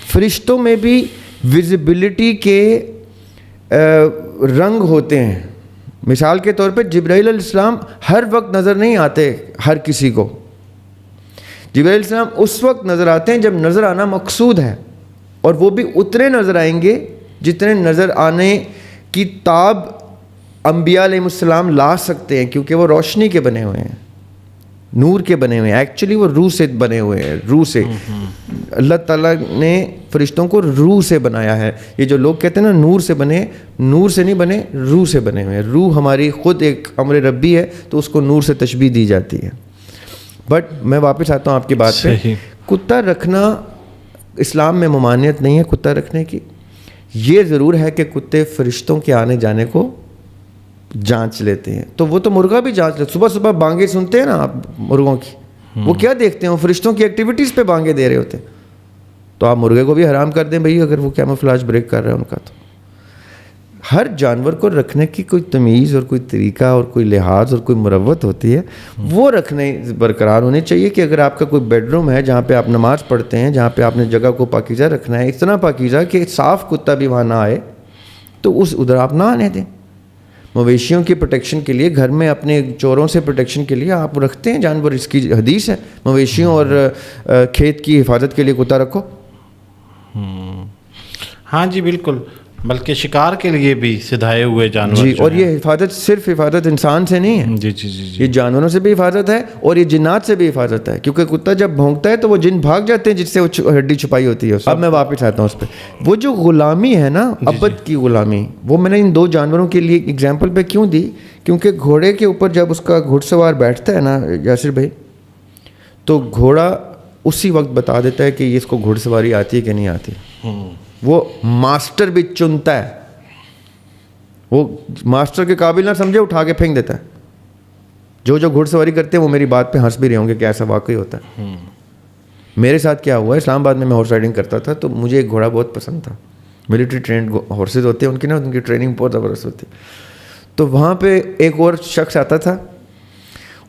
فرشتوں میں بھی ویزیبلٹی کے رنگ ہوتے ہیں. مثال کے طور پہ جبرائیل علیہ السلام ہر وقت نظر نہیں آتے ہر کسی کو. جبرائیل علیہ السلام اس وقت نظر آتے ہیں جب نظر آنا مقصود ہے، اور وہ بھی اتنے نظر آئیں گے جتنے نظر آنے کی تاب انبیاء علیہ السلام لا سکتے ہیں، کیونکہ وہ روشنی کے بنے ہوئے ہیں، نور کے بنے ہوئے ہیں. ایکچولی وہ روح سے بنے ہوئے ہیں، روح سے. اللہ تعالیٰ نے فرشتوں کو روح سے بنایا ہے. یہ جو لوگ کہتے ہیں نا نور سے بنے، نور سے نہیں بنے، روح سے بنے ہوئے ہیں. روح ہماری خود ایک امر ربی ہے، تو اس کو نور سے تشبیہ دی جاتی ہے. بٹ میں واپس آتا ہوں آپ کی بات پہ. کتا رکھنا اسلام میں ممانعت نہیں ہے کتا رکھنے کی. یہ ضرور ہے کہ کتے فرشتوں کے آنے جانے کو جانچ لیتے ہیں. تو وہ تو مرغا بھی جانچ لیتے. صبح صبح بانگیں سنتے ہیں نا آپ مرغوں کی، وہ کیا دیکھتے ہیں؟ وہ فرشتوں کی ایکٹیویٹیز پہ بانگیں دے رہے ہوتے ہیں. تو آپ مرغے کو بھی حرام کر دیں بھائی اگر وہ کیموفلاج بریک کر رہا ہے ان کا. تو ہر جانور کو رکھنے کی کوئی تمیز اور کوئی طریقہ اور کوئی لحاظ اور کوئی مروت ہوتی ہے, وہ رکھنے برقرار ہونی چاہیے. کہ اگر آپ کا کوئی بیڈ روم ہے جہاں پہ آپ نماز پڑھتے ہیں, جہاں پہ آپ نے جگہ کو پاکیزہ رکھنا ہے, اتنا پاکیزہ کہ صاف کتا بھی وہاں نہ آئے, تو ادھر آپ نہ آنے دیں. مویشیوں کی پروٹیکشن کے لیے گھر میں اپنے چوروں سے پروٹیکشن کے لیے آپ رکھتے ہیں جانور, اس کی حدیث ہے. مویشیوں اور کھیت کی حفاظت کے لیے کتا رکھو. ہاں جی بالکل, بلکہ شکار کے لیے بھی سدھائے ہوئے جانور. جی, اور یہ حفاظت صرف حفاظت انسان سے نہیں ہے. جی جی جی, یہ جانوروں سے بھی حفاظت ہے اور یہ جنات سے بھی حفاظت ہے, کیونکہ کتا جب بھونکتا ہے تو وہ جن بھاگ جاتے ہیں جس سے وہ ہڈی چھپائی ہوتی ہے. اب میں واپس آتا ہوں اس پہ. وہ جو غلامی ہے نا, ابد کی غلامی, وہ میں نے ان دو جانوروں کے لیے اگزامپل پہ کیوں دی, کیونکہ گھوڑے کے اوپر جب اس کا گھڑ سوار بیٹھتا ہے نا یاسر بھائی, تو گھوڑا اسی وقت بتا دیتا ہے کہ اس کو گھڑ سواری آتی ہے کہ نہیں آتی. وہ ماسٹر بھی چنتا ہے, وہ ماسٹر کے قابل نہ سمجھے اٹھا کے پھینک دیتا ہے. جو گھڑ سواری کرتے ہیں وہ میری بات پہ ہنس بھی رہے ہوں گے کہ ایسا واقعی ہوتا ہے. میرے ساتھ کیا ہوا ہے, اسلام آباد میں ہارس رائڈنگ کرتا تھا, تو مجھے ایک گھوڑا بہت پسند تھا. ملٹری ٹرینڈ ہارسز ہوتے ہیں ان کی نا, ان کی ٹریننگ بہت زبردست ہوتی ہے. تو وہاں پہ ایک اور شخص آتا تھا,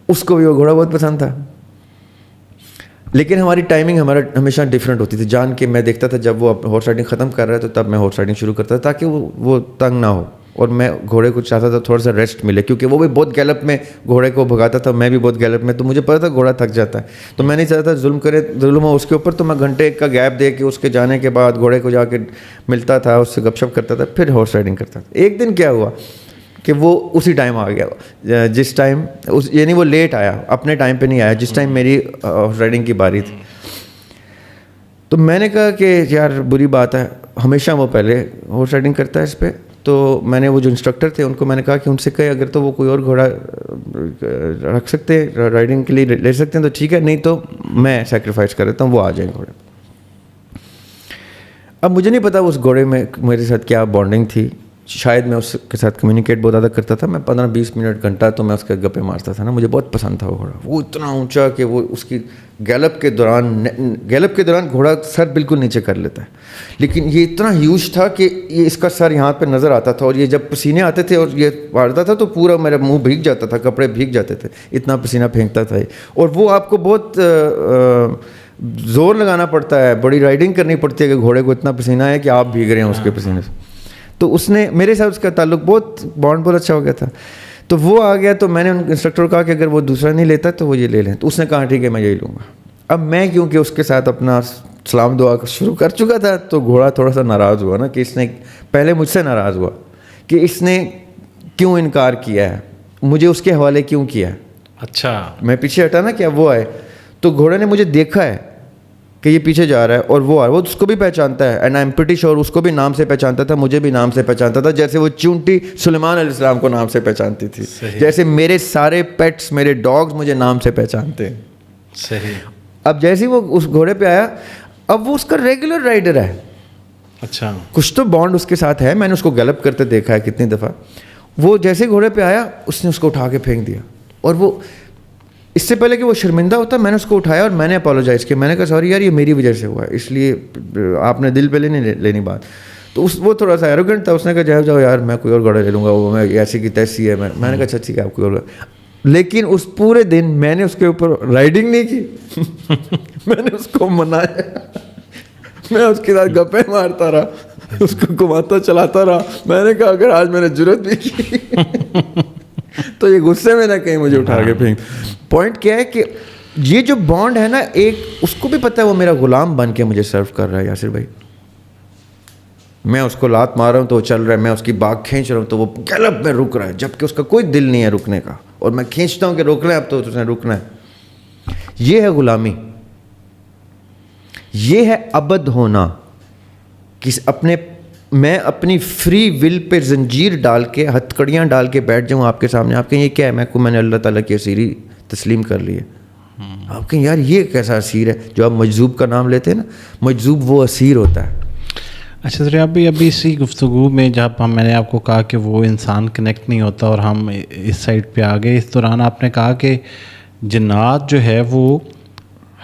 اس کو بھی وہ گھوڑا بہت پسند تھا, لیکن ہماری ٹائمنگ ہمیشہ ڈفرینٹ ہوتی تھی. جان کے میں دیکھتا تھا جب وہ ہارس رائڈنگ ختم کر رہا ہے تو تب میں ہارس رائڈنگ شروع کرتا تھا, تاکہ وہ تنگ نہ ہو, اور میں گھوڑے کو چاہتا تھا تھوڑا سا ریسٹ ملے, کیونکہ وہ بھی بہت گیلپ میں گھوڑے کو بھگاتا تھا, میں بھی بہت گیلپ میں, تو مجھے پتا تھا گھوڑا تھک جاتا ہے. تو میں نہیں چاہتا ظلم ہو اس کے اوپر, تو میں گھنٹے ایک کا گیپ دے کے اس کے جانے کے بعد گھوڑے کو جا کے ملتا تھا, اس سے گپ شپ کرتا تھا, پھر ہارس رائڈنگ کرتا تھا. ایک دن کیا ہوا کہ وہ اسی ٹائم آ گیا, جس ٹائم یعنی وہ لیٹ آیا, اپنے ٹائم پہ نہیں آیا, جس ٹائم میری ہارس رائڈنگ کی باری تھی. تو میں نے کہا کہ یار بری بات ہے, ہمیشہ وہ پہلے ہارس رائڈنگ کرتا ہے اس پہ. تو میں نے وہ جو انسٹرکٹر تھے ان کو میں نے کہا کہ ان سے کہے اگر تو وہ کوئی اور گھوڑا رکھ سکتے رائڈنگ کے لیے لے سکتے ہیں تو ٹھیک ہے, نہیں تو میں سیکریفائس کر دیتا ہوں, وہ آ جائیں گھوڑے. اب مجھے نہیں پتا اس گھوڑے میں میرے ساتھ کیا بانڈنگ تھی, شاید میں اس کے ساتھ کمیونیکیٹ بہت زیادہ کرتا تھا. میں 15-20 منٹ گھنٹہ تو میں اس کے گپے مارتا تھا نا, مجھے بہت پسند تھا وہ گھوڑا. وہ اتنا اونچا کہ وہ اس کی گیلپ کے دوران گھوڑا سر بالکل نیچے کر لیتا ہے, لیکن یہ اتنا ہیوج تھا کہ یہ اس کا سر یہاں پہ نظر آتا تھا, اور یہ جب پسینے آتے تھے اور یہ مارتا تھا تو پورا میرا منہ بھیگ جاتا تھا, کپڑے بھیگ جاتے تھے, اتنا پسینہ پھینکتا تھا. اور وہ آپ کو بہت زور لگانا پڑتا ہے, بڑی رائڈنگ کرنی پڑتی ہے کہ گھوڑے کو اتنا پسینہ ہے کہ آپ بھیگ رہے ہیں اس کے پسینے سے. تو اس نے میرے ساتھ اس کا تعلق بانڈ بہت اچھا ہو گیا تھا. تو وہ آ گیا, تو میں نے انسٹرکٹر کو کہا کہ اگر وہ دوسرا نہیں لیتا تو وہ یہ لے لیں. تو اس نے کہا ٹھیک ہے میں یہی لوں گا. اب میں کیونکہ اس کے ساتھ اپنا سلام دعا شروع کر چکا تھا, تو گھوڑا تھوڑا سا ناراض ہوا نا, کہ اس نے پہلے مجھ سے ناراض ہوا کہ اس نے کیوں انکار کیا ہے, مجھے اس کے حوالے کیوں کیا ہے. اچھا, میں پیچھے ہٹا نا, کیا وہ آئے, تو گھوڑے نے مجھے دیکھا ہے کہ یہ پیچھے جا رہا ہے, اور وہ وہ اس کو بھی پہچانتا ہے, and I am pretty sure اس کو بھی نام سے پہچانتا تھا, مجھے بھی نام سے پہچانتا تھا, جیسے وہ چونٹی سلیمان علیہ السلام کو نام سے پہچانتی تھی, جیسے میرے سارے پیٹس, میرے ڈاگز مجھے نام سے پہچانتے ہیں. صحیح. اب جیسے وہ اس گھوڑے پہ آیا, اب وہ اس کا ریگولر رائڈر ہے. اچھا, کچھ تو بانڈ اس کے ساتھ ہے, میں نے اس کو گلپ کرتے دیکھا ہے کتنی دفعہ. وہ جیسے گھوڑے پہ آیا اس نے اس کو اٹھا کے پھینک دیا, اور وہ اس سے پہلے کہ وہ شرمندہ ہوتا میں نے اس کو اٹھایا اور میں نے اپالوجائز کیا. میں نے کہا سوری یار یہ میری وجہ سے ہوا ہے, اس لیے آپ نے دل پہ لینی بات. تو وہ تھوڑا سا ایروگنٹ تھا, اس نے کہا جاؤ یار میں کوئی اور گھوڑا لے لوں گا, وہ میں ایسی کی تیسی ہے. میں نے کہا اچھا ٹھیک ہے آپ کوئی اور. لیکن اس پورے دن میں نے اس کے اوپر رائڈنگ نہیں کی, میں نے اس کو منایا, میں اس کے ساتھ گپے مارتا رہا, اس کو گھماتا چلاتا رہا. میں نے کہا اگر آج میں نے جرت بھی کی تو یہ غصے میں نہ کہیں مجھے اٹھا کے پھینک. پوائنٹ کیا ہے کہ یہ جو بانڈ ہے نا, ایک اس کو بھی پتہ ہے وہ میرا غلام بن کے مجھے سرو کر رہا ہے یاسر بھائی. میں اس کو لات مار رہا ہوں تو وہ چل رہا ہے, میں اس کی باغ کھینچ رہا ہوں تو وہ گیلپ میں رک رہا ہے, جبکہ اس کا کوئی دل نہیں ہے رکنے کا, اور میں کھینچتا ہوں کہ روک لیں اب تو اس نے رکنا ہے. یہ ہے غلامی, یہ ہے عبد ہونا. میں اپنی فری ول پہ زنجیر ڈال کے, ہتھکڑیاں ڈال کے بیٹھ جاؤں آپ کے سامنے, آپ کہیں یہ کیا ہے, میں نے اللہ تعالیٰ کی اسیری تسلیم کر لی ہے. آپ کہیں یار یہ کیسا اسیر ہے, جو آپ مجذوب کا نام لیتے ہیں نا, مجذوب وہ اسیر ہوتا ہے. اچھا سر, ابھی اسی گفتگو میں جب میں نے آپ کو کہا کہ وہ انسان کنیکٹ نہیں ہوتا اور ہم اس سائڈ پہ آ گئے, اس دوران آپ نے کہا کہ جنات جو ہے وہ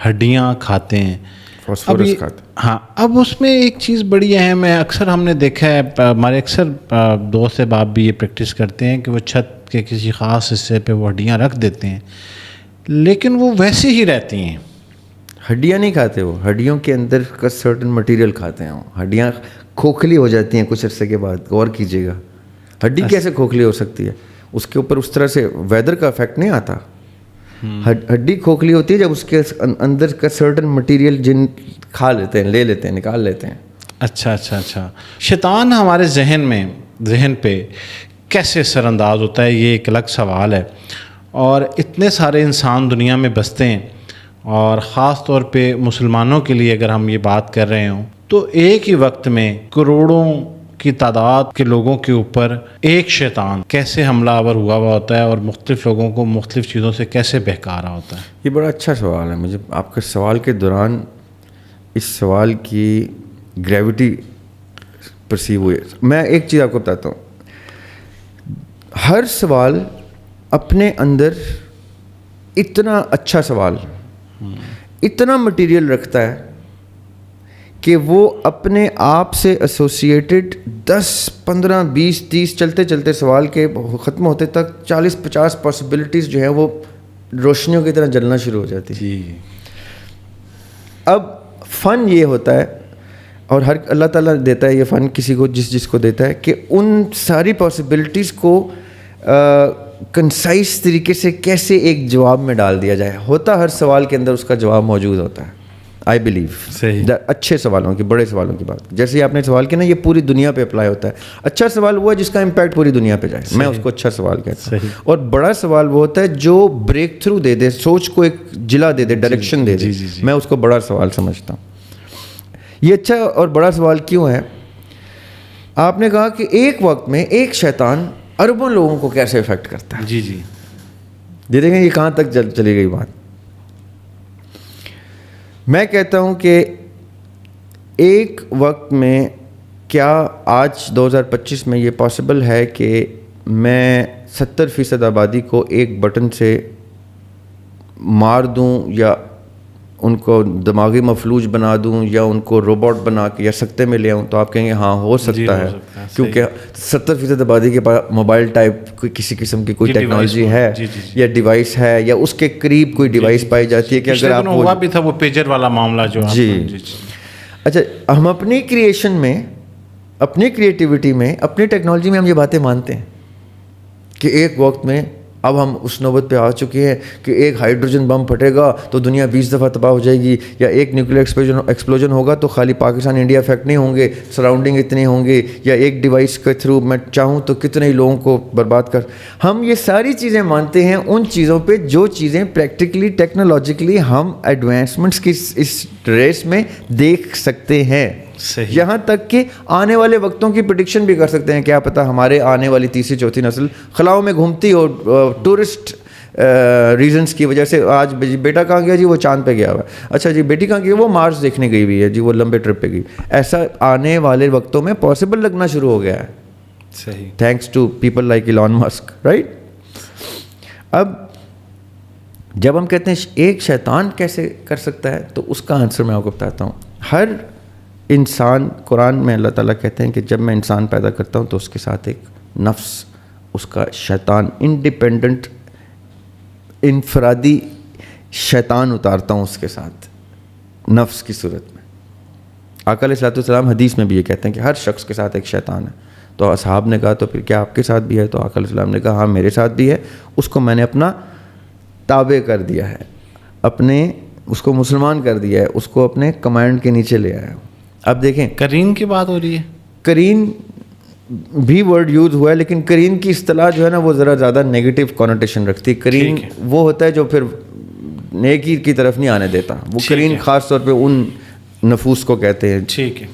ہڈیاں کھاتے ہیں. فاسفورس کھاتے ہیں. ہاں اب اس میں ایک چیز بڑی اہم ہے، اکثر ہم نے دیکھا ہے، ہمارے اکثر دوست احباب بھی یہ پریکٹس کرتے ہیں کہ وہ چھت کے کسی خاص حصے پہ وہ ہڈیاں رکھ دیتے ہیں، لیکن وہ ویسی ہی رہتی ہیں. ہڈیاں نہیں کھاتے، وہ ہڈیوں کے اندر کا سرٹن مٹیریل کھاتے ہیں. وہ ہڈیاں کھوکھلی ہو جاتی ہیں کچھ عرصے کے بعد. غور کیجیے گا ہڈی کیسے کھوکھلی ہو سکتی ہے، اس کے اوپر اس طرح سے ویدر کا افیکٹ نہیں آتا. ہڈی کھوکھلی ہوتی ہے جب اس کے اندر کا سرٹن مٹیریل جن کھا لیتے ہیں، لے لیتے ہیں، نکال لیتے ہیں. اچھا اچھا اچھا. شیطان ہمارے ذہن پہ کیسے اثر انداز ہوتا ہے، یہ ایک الگ سوال ہے. اور اتنے سارے انسان دنیا میں بستے ہیں، اور خاص طور پہ مسلمانوں کے لیے اگر ہم یہ بات کر رہے ہوں تو ایک ہی وقت میں کروڑوں کی تعداد کے لوگوں کے اوپر ایک شیطان کیسے حملہ آور ہوا ہوتا ہے اور مختلف لوگوں کو مختلف چیزوں سے کیسے بہکا رہا ہوتا ہے. یہ بڑا اچھا سوال ہے. مجھے آپ کے سوال کے دوران اس سوال کی گریوٹی پرسیو ہوئی. میں ایک چیز آپ کو بتاتا ہوں. ہر سوال اپنے اندر اتنا اچھا سوال، اتنا مٹیریل رکھتا ہے کہ وہ اپنے آپ سے ایسوسیٹڈ 10 15 20 30 چلتے چلتے سوال کے ختم ہوتے تک 40-50 پاسبلٹیز جو ہیں وہ روشنیوں کی طرح جلنا شروع ہو جاتی ہے. جی. اب فن یہ ہوتا ہے، اور ہر اللہ تعالیٰ دیتا ہے یہ فن کسی کو جس کو دیتا ہے، کہ ان ساری پاسبلٹیز کو کنسائز طریقے سے کیسے ایک جواب میں ڈال دیا جائے. ہوتا ہر سوال کے اندر اس کا جواب موجود ہوتا ہے. آئی بلیو صحیح. اچھے سوالوں کی، بڑے سوالوں کی بات، جیسے آپ نے سوال کیا نا، یہ پوری دنیا پہ اپلائی ہوتا ہے. اچھا سوال وہ ہے جس کا امپیکٹ پوری دنیا پہ جائے، میں اس کو اچھا سوال کہتا ہوں. اور بڑا سوال وہ ہوتا ہے جو بریک تھرو دے دے، سوچ کو ایک جلا دے دے، ڈائریکشن دے دے. میں اس کو بڑا سوال سمجھتا ہوں. یہ اچھا اور بڑا سوال کیوں ہے؟ آپ نے کہا کہ ایک وقت میں ایک شیطان اربوں لوگوں کو کیسے افیکٹ کرتا ہے. جی جی. یہ دیکھیں یہ کہاں تک چلی گئی بات. میں کہتا ہوں کہ ایک وقت میں، کیا آج 2025 میں یہ پاسبل ہے کہ میں 70% آبادی کو ایک بٹن سے مار دوں، یا ان کو دماغی مفلوج بنا دوں، یا ان کو روبوٹ بنا کے یا سکتے میں لے آؤں؟ تو آپ کہیں گے ہاں ہو سکتا ہے، کیونکہ 70% آبادی کے پاس موبائل ٹائپ کوئی کسی قسم کی کوئی ٹیکنالوجی ہے، یا ڈیوائس ہے، یا اس کے قریب کوئی ڈیوائس پائی جاتی ہے کہ اگر آپ ہوا بھی تھا وہ پیجر والا معاملہ جو. جی. اچھا، ہم اپنی کریشن میں، اپنی کریٹیوٹی میں، اپنی ٹیکنالوجی میں ہم یہ باتیں مانتے ہیں کہ ایک وقت میں، اب ہم اس نوبت پہ آ چکے ہیں کہ ایک ہائیڈروجن بم پھٹے گا تو دنیا 20 دفعہ تباہ ہو جائے گی، یا ایک نیوکلیر ایکسپلوژن ہوگا تو خالی پاکستان انڈیا افیکٹ نہیں ہوں گے، سراؤنڈنگ اتنے ہوں گے، یا ایک ڈیوائس کے تھرو میں چاہوں تو کتنے ہی لوگوں کو برباد کر. ہم یہ ساری چیزیں مانتے ہیں ان چیزوں پہ جو چیزیں پریکٹیکلی ٹیکنالوجیکلی ہم ایڈوانسمنٹس کی اس ریس میں دیکھ سکتے ہیں. صحیح. یہاں تک کہ آنے والے وقتوں کی پریڈکشن بھی کر سکتے ہیں. کیا پتہ ہمارے آنے والی تیسری چوتھی نسل خلاؤں میں گھومتی اور ٹورسٹ ریزنس کی وجہ سے، آج بیٹا کہاں گیا جی وہ چاند پہ گیا ہوا ہے، اچھا جی بیٹی کہاں گئی وہ مارس دیکھنے گئی ہوئی ہے جی، وہ لمبے ٹرپ پہ گئی. ایسا آنے والے وقتوں میں پاسبل لگنا شروع ہو گیا ہے. صحیح. Thanks to people like Elon Musk, right. اب جب ہم کہتے ہیں ایک شیطان کیسے کر سکتا ہے، تو اس کا آنسر میں آپ کو بتاتا ہوں. ہر انسان، قرآن میں اللہ تعالیٰ کہتے ہیں کہ جب میں انسان پیدا کرتا ہوں تو اس کے ساتھ ایک نفس، اس کا شیطان، انڈیپینڈنٹ انفرادی شیطان اتارتا ہوں اس کے ساتھ نفس کی صورت میں. آقا علیہ الصلوۃ والسلام حدیث میں بھی یہ کہتے ہیں کہ ہر شخص کے ساتھ ایک شیطان ہے. تو اصحاب نے کہا تو پھر کیا آپ کے ساتھ بھی ہے؟ تو آقا علیہ السلام نے کہا ہاں میرے ساتھ بھی ہے. اس کو میں نے اپنا تابع کر دیا ہے، اس کو مسلمان کر دیا ہے، اس کو اپنے کمانڈ کے نیچے لے آیا. اب دیکھیں کرین کی بات ہو رہی ہے. کرین بھی ورڈ یوز ہوا ہے، لیکن کرین کی اصطلاح جو ہے نا وہ ذرا زیادہ نیگیٹو کونوٹیشن رکھتی ہے. کرین وہ ہوتا ہے جو پھر نیکی کی طرف نہیں آنے دیتا. وہ کرین خاص طور پہ ان نفوس کو کہتے ہیں. ٹھیک ہے.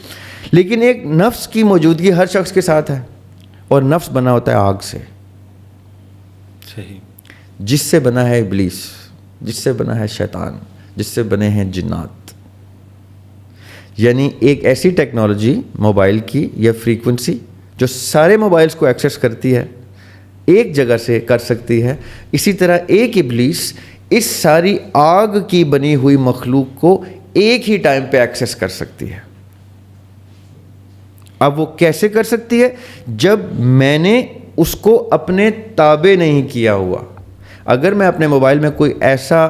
لیکن ایک نفس کی موجودگی ہر شخص کے ساتھ ہے، اور نفس بنا ہوتا ہے آگ سے. صحیح. جس سے بنا ہے ابلیس، جس سے بنا ہے شیطان، جس سے بنے ہیں جنات. یعنی ایک ایسی ٹیکنالوجی موبائل کی یا فریکوینسی جو سارے موبائلز کو ایکسیس کرتی ہے، ایک جگہ سے کر سکتی ہے. اسی طرح ایک ابلیس اس ساری آگ کی بنی ہوئی مخلوق کو ایک ہی ٹائم پہ ایکسیس کر سکتی ہے. اب وہ کیسے کر سکتی ہے؟ جب میں نے اس کو اپنے تابع نہیں کیا ہوا. اگر میں اپنے موبائل میں کوئی ایسا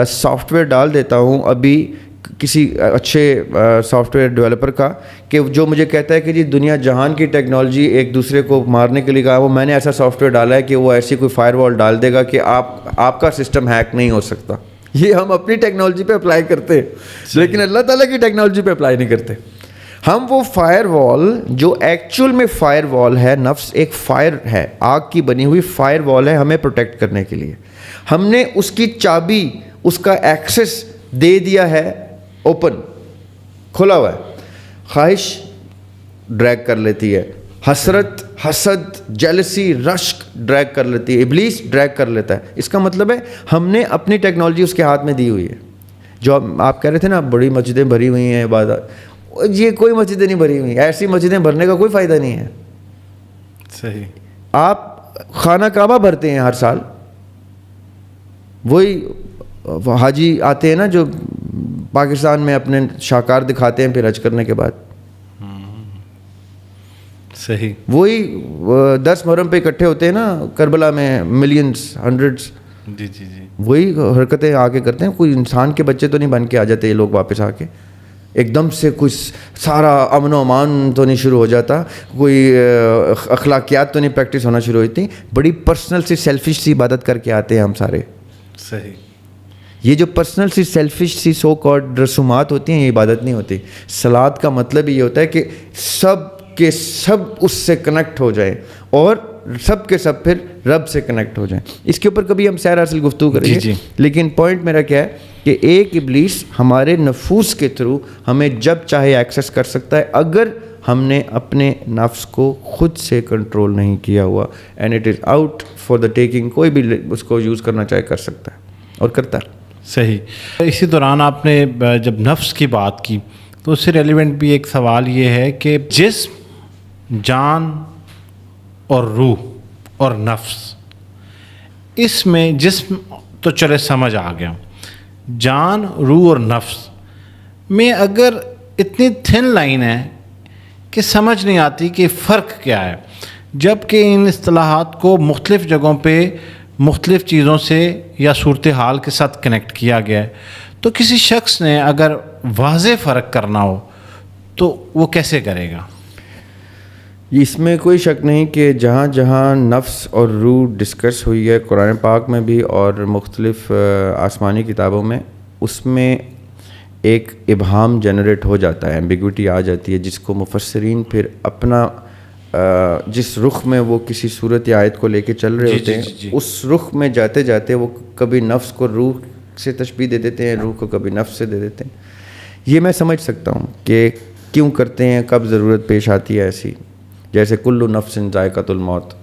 سافٹ ویئر ڈال دیتا ہوں ابھی کسی اچھے سافٹ ویئر ڈیولپر کا کہ جو مجھے کہتا ہے کہ جی دنیا جہان کی ٹیکنالوجی ایک دوسرے کو مارنے کے لیے کہا، وہ میں نے ایسا سافٹ ویئر ڈالا ہے کہ وہ ایسی کوئی فائر وال ڈال دے گا کہ آپ کا سسٹم ہیک نہیں ہو سکتا. یہ ہم اپنی ٹیکنالوجی پہ اپلائی کرتے ہیں لیکن اللہ تعالیٰ کی ٹیکنالوجی پہ اپلائی نہیں کرتے. ہم وہ فائر وال جو ایکچوئل میں فائر وال ہے، نفس ایک فائر ہے، آگ کی بنی ہوئی فائر وال ہے ہمیں پروٹیکٹ کرنے کے لیے. ہم نے اس کی چابی، اس کا ایکسس دے دیا ہے اوپن، کھلا ہوا ہے. خواہش ڈریگ کر لیتی ہے، حسرت، حسد، جیلسی، رشک ڈریگ کر لیتی ہے، ابلیس ڈریگ کر لیتا ہے. اس کا مطلب ہے ہم نے اپنی ٹیکنالوجی اس کے ہاتھ میں دی ہوئی ہے. جو آپ کہہ رہے تھے نا بڑی مسجدیں بھری ہوئی ہیں عبادت، یہ کوئی مسجدیں نہیں بھری ہوئی. ایسی مسجدیں بھرنے کا کوئی فائدہ نہیں ہے. صحیح. آپ خانہ کعبہ بھرتے ہیں ہر سال، وہی حاجی آتے ہیں نا جو پاکستان میں اپنے شاہکار دکھاتے ہیں پھر حج کرنے کے بعد. صحیح. وہی 10 محرم پہ اکٹھے ہوتے ہیں نا کربلا میں، ملینز، ہنڈریڈز. جی جی جی. وہی حرکتیں آ کے کرتے ہیں. کوئی انسان کے بچے تو نہیں بن کے آ جاتے یہ لوگ واپس آ کے ایک دم سے کوئی سارا امن و امان تو نہیں شروع ہو جاتا، کوئی اخلاقیات تو نہیں پریکٹس ہونا شروع ہوتی. بڑی پرسنل سی سیلفش سی عبادت کر کے آتے ہیں ہم سارے. صحیح. یہ جو پرسنل سی سیلفش سی سو کالڈ رسومات ہوتی ہیں یہ عبادت نہیں ہوتی. صلات کا مطلب یہ ہوتا ہے کہ سب کے سب اس سے کنیکٹ ہو جائیں اور سب کے سب پھر رب سے کنیکٹ ہو جائیں. اس کے اوپر کبھی ہم سیر اصل گفتگو کریں گے. لیکن پوائنٹ میرا کیا ہے کہ ایک ابلیس ہمارے نفوس کے تھرو ہمیں جب چاہے ایکسیس کر سکتا ہے اگر ہم نے اپنے نفس کو خود سے کنٹرول نہیں کیا ہوا. And it is out for the taking. کوئی بھی اس کو یوز کرنا چاہے کر سکتا ہے اور کرتا ہے. صحیح. اسی دوران آپ نے جب نفس کی بات کی تو اس سے ریلیونٹ بھی ایک سوال یہ ہے کہ جسم، جان اور روح اور نفس، اس میں جسم تو چلے سمجھ آ گیا، جان، روح اور نفس میں اگر اتنی تھن لائن ہے کہ سمجھ نہیں آتی کہ فرق کیا ہے، جب کہ ان اصطلاحات کو مختلف جگہوں پہ مختلف چیزوں سے یا صورتحال کے ساتھ کنیکٹ کیا گیا ہے. تو کسی شخص نے اگر واضح فرق کرنا ہو تو وہ کیسے کرے گا؟ اس میں کوئی شک نہیں کہ جہاں جہاں نفس اور روح ڈسکس ہوئی ہے قرآن پاک میں بھی اور مختلف آسمانی کتابوں میں، اس میں ایک ابہام جنریٹ ہو جاتا ہے، ایمبیگوٹی آ جاتی ہے جس کو مفسرین پھر اپنا جس رخ میں وہ کسی صورت یا آیت کو لے کے چل رہے ہوتے ہیں اس رخ میں جاتے جاتے وہ کبھی نفس کو روح سے تشبیہ دے دیتے ہیں، روح کو کبھی نفس سے دے دیتے ہیں. یہ میں سمجھ سکتا ہوں کہ کیوں کرتے ہیں، کب ضرورت پیش آتی ہے ایسی. جیسے کلو نفس ذائقۃ الموت،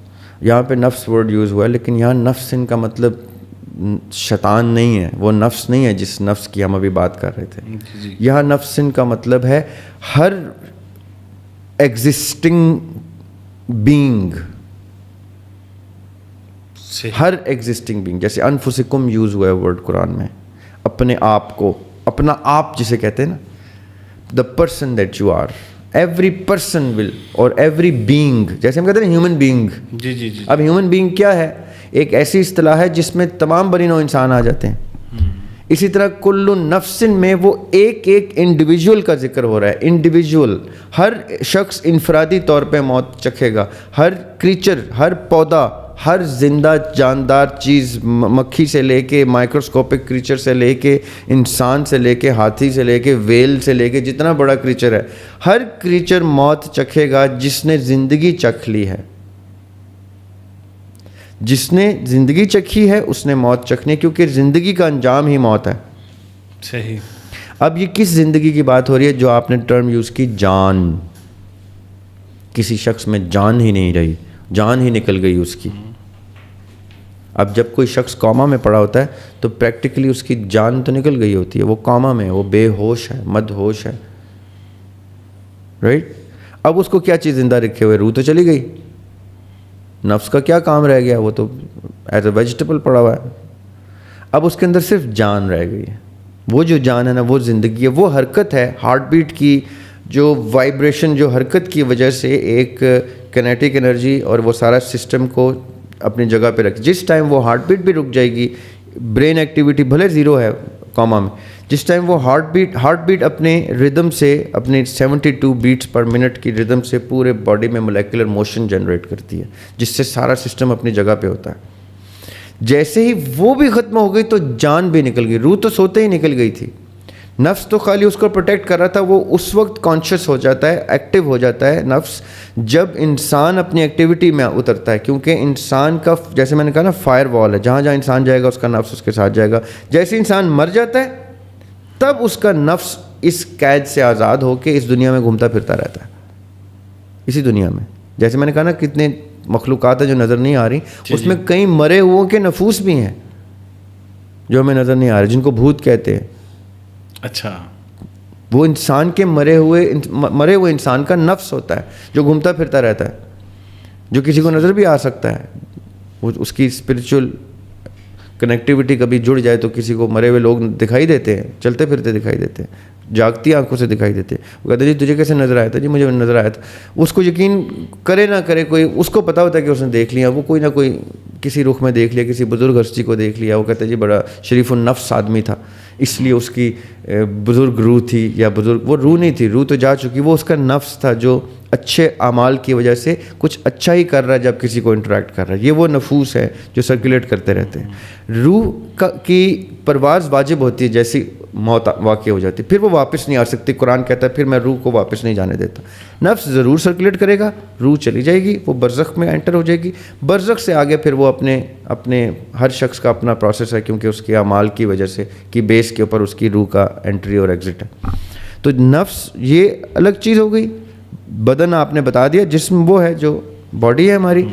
یہاں پہ نفس ورڈ یوز ہوا ہے لیکن یہاں نفس کا مطلب شیطان نہیں ہے، وہ نفس نہیں ہے جس نفس کی ہم ابھی بات کر رہے تھے. یہاں نفس کا مطلب ہے ہر ایگزسٹنگ بینگ، ہر ایگزسٹنگ بینگ. جیسے انفسکم یوز ہوا ہے ورڈ قرآن میں، اپنے آپ کو، اپنا آپ جسے کہتے ہیں نا، the person that you are. Every person will اور ایوری بینگ، جیسے ہم کہتے ہیں ہیومن بینگ. جی جی جی. اب ہیومن بینگ کیا ہے؟ ایک ایسی اصطلاح ہے جس میں تمام بنی نوع انسان آ جاتے ہیں. اسی طرح کل نفس میں وہ ایک ایک انڈیویجول کا ذکر ہو رہا ہے. انڈیویجول، ہر شخص انفرادی طور پہ موت چکھے گا. ہر کریچر، ہر پودا، ہر زندہ جاندار چیز، مکھی سے لے کے مائکروسکوپک کریچر سے لے کے انسان سے لے کے ہاتھی سے لے کے ویل سے لے کے جتنا بڑا کریچر ہے، ہر کریچر موت چکھے گا جس نے زندگی چکھ لی ہے. جس نے زندگی چکھی ہے اس نے موت چکھنی، کیونکہ زندگی کا انجام ہی موت ہے. صحیح. اب یہ کس زندگی کی بات ہو رہی ہے جو آپ نے ٹرم یوز کی؟ جان. کسی شخص میں جان ہی نہیں رہی، جان ہی نکل گئی اس کی. اب جب کوئی شخص کوما میں پڑا ہوتا ہے تو پریکٹیکلی اس کی جان تو نکل گئی ہوتی ہے، وہ کوما میں، وہ بے ہوش ہے، مد ہوش ہے، رائٹ. اب اس کو کیا چیز زندہ رکھے ہوئے؟ روح تو چلی گئی. نفس کا کیا کام رہ گیا؟ وہ تو ایز اے ویجیٹیبل پڑا ہوا ہے. اب اس کے اندر صرف جان رہ گئی ہے. وہ جو جان ہے نا وہ زندگی ہے, وہ حرکت ہے, ہارٹ بیٹ کی جو وائبریشن, جو حرکت کی وجہ سے ایک کینیٹک انرجی اور وہ سارا سسٹم کو اپنی جگہ پہ رکھ. جس ٹائم وہ ہارٹ بیٹ بھی رک جائے گی, برین ایکٹیویٹی بھلے زیرو ہے کوما میں, جس ٹائم وہ ہارٹ بیٹ اپنے ردم سے, اپنے 72 بیٹس پر منٹ کی ردم سے پورے باڈی میں مولیکولر موشن جنریٹ کرتی ہے, جس سے سارا سسٹم اپنی جگہ پہ ہوتا ہے. جیسے ہی وہ بھی ختم ہو گئی تو جان بھی نکل گئی. روح تو سوتے ہی نکل گئی تھی, نفس تو خالی اس کو پروٹیکٹ کر رہا تھا. وہ اس وقت کانشیس ہو جاتا ہے, ایکٹیو ہو جاتا ہے نفس, جب انسان اپنی ایکٹیویٹی میں اترتا ہے. کیونکہ انسان کا, جیسے میں نے کہا نا, فائر وال ہے, جہاں جہاں انسان جائے گا اس کا نفس اس کے ساتھ جائے گا. جیسے انسان مر جاتا ہے تب اس کا نفس اس قید سے آزاد ہو کے اس دنیا میں گھومتا پھرتا رہتا ہے, اسی دنیا میں. جیسے میں نے کہا نا کتنے مخلوقات ہیں جو نظر نہیں آ رہی, اس میں کئی مرے ہوئوں کے نفوس بھی ہیں جو ہمیں نظر نہیں آ رہے, جن کو بھوت کہتے ہیں. اچھا, وہ انسان کے مرے ہوئے انسان کا نفس ہوتا ہے جو گھومتا پھرتا رہتا ہے, جو کسی کو نظر بھی آ سکتا ہے. وہ اس کی اسپرچول کنیکٹیوٹی کبھی جڑ جائے تو کسی کو مرے ہوئے لوگ دکھائی دیتے ہیں, چلتے پھرتے دکھائی دیتے ہیں, جاگتی آنکھوں سے دکھائی دیتے ہیں. وہ کہتے ہیں جی تجھے کیسے نظر آیا تھا؟ جی مجھے نظر آیا تھا. اس کو یقین کرے نہ کرے کوئی, اس کو پتہ ہوتا ہے کہ اس نے دیکھ لیا, وہ کوئی نہ کوئی کسی رخ میں دیکھ لیا, کسی بزرگ ہستی کو دیکھ لیا. وہ کہتے ہیں جی بڑا شریف النفس آدمی تھا, اس لیے اس کی بزرگ روح تھی, یا بزرگ, وہ روح نہیں تھی, روح تو جا چکی, وہ اس کا نفس تھا جو اچھے اعمال کی وجہ سے کچھ اچھا ہی کر رہا ہے جب کسی کو انٹریکٹ کر رہا ہے. یہ وہ نفوس ہے جو سرکولیٹ کرتے رہتے ہیں. روح کی پرواز واجب ہوتی ہے جیسی موت واقع ہو جاتی ہے, پھر وہ واپس نہیں آ سکتی. قرآن کہتا ہے پھر میں روح کو واپس نہیں جانے دیتا. نفس ضرور سرکولیٹ کرے گا, روح چلی جائے گی, وہ برزخ میں انٹر ہو جائے گی. برزخ سے آگے پھر وہ اپنے ہر شخص کا اپنا پروسیس ہے, کیونکہ اس کے اعمال کی وجہ سے کی بیس کے اوپر اس کی روح کا انٹری اور ایگزٹ ہے. تو نفس یہ الگ چیز ہو گئی. بدن آپ نے بتا دیا, جسم وہ ہے جو باڈی ہے ہماری,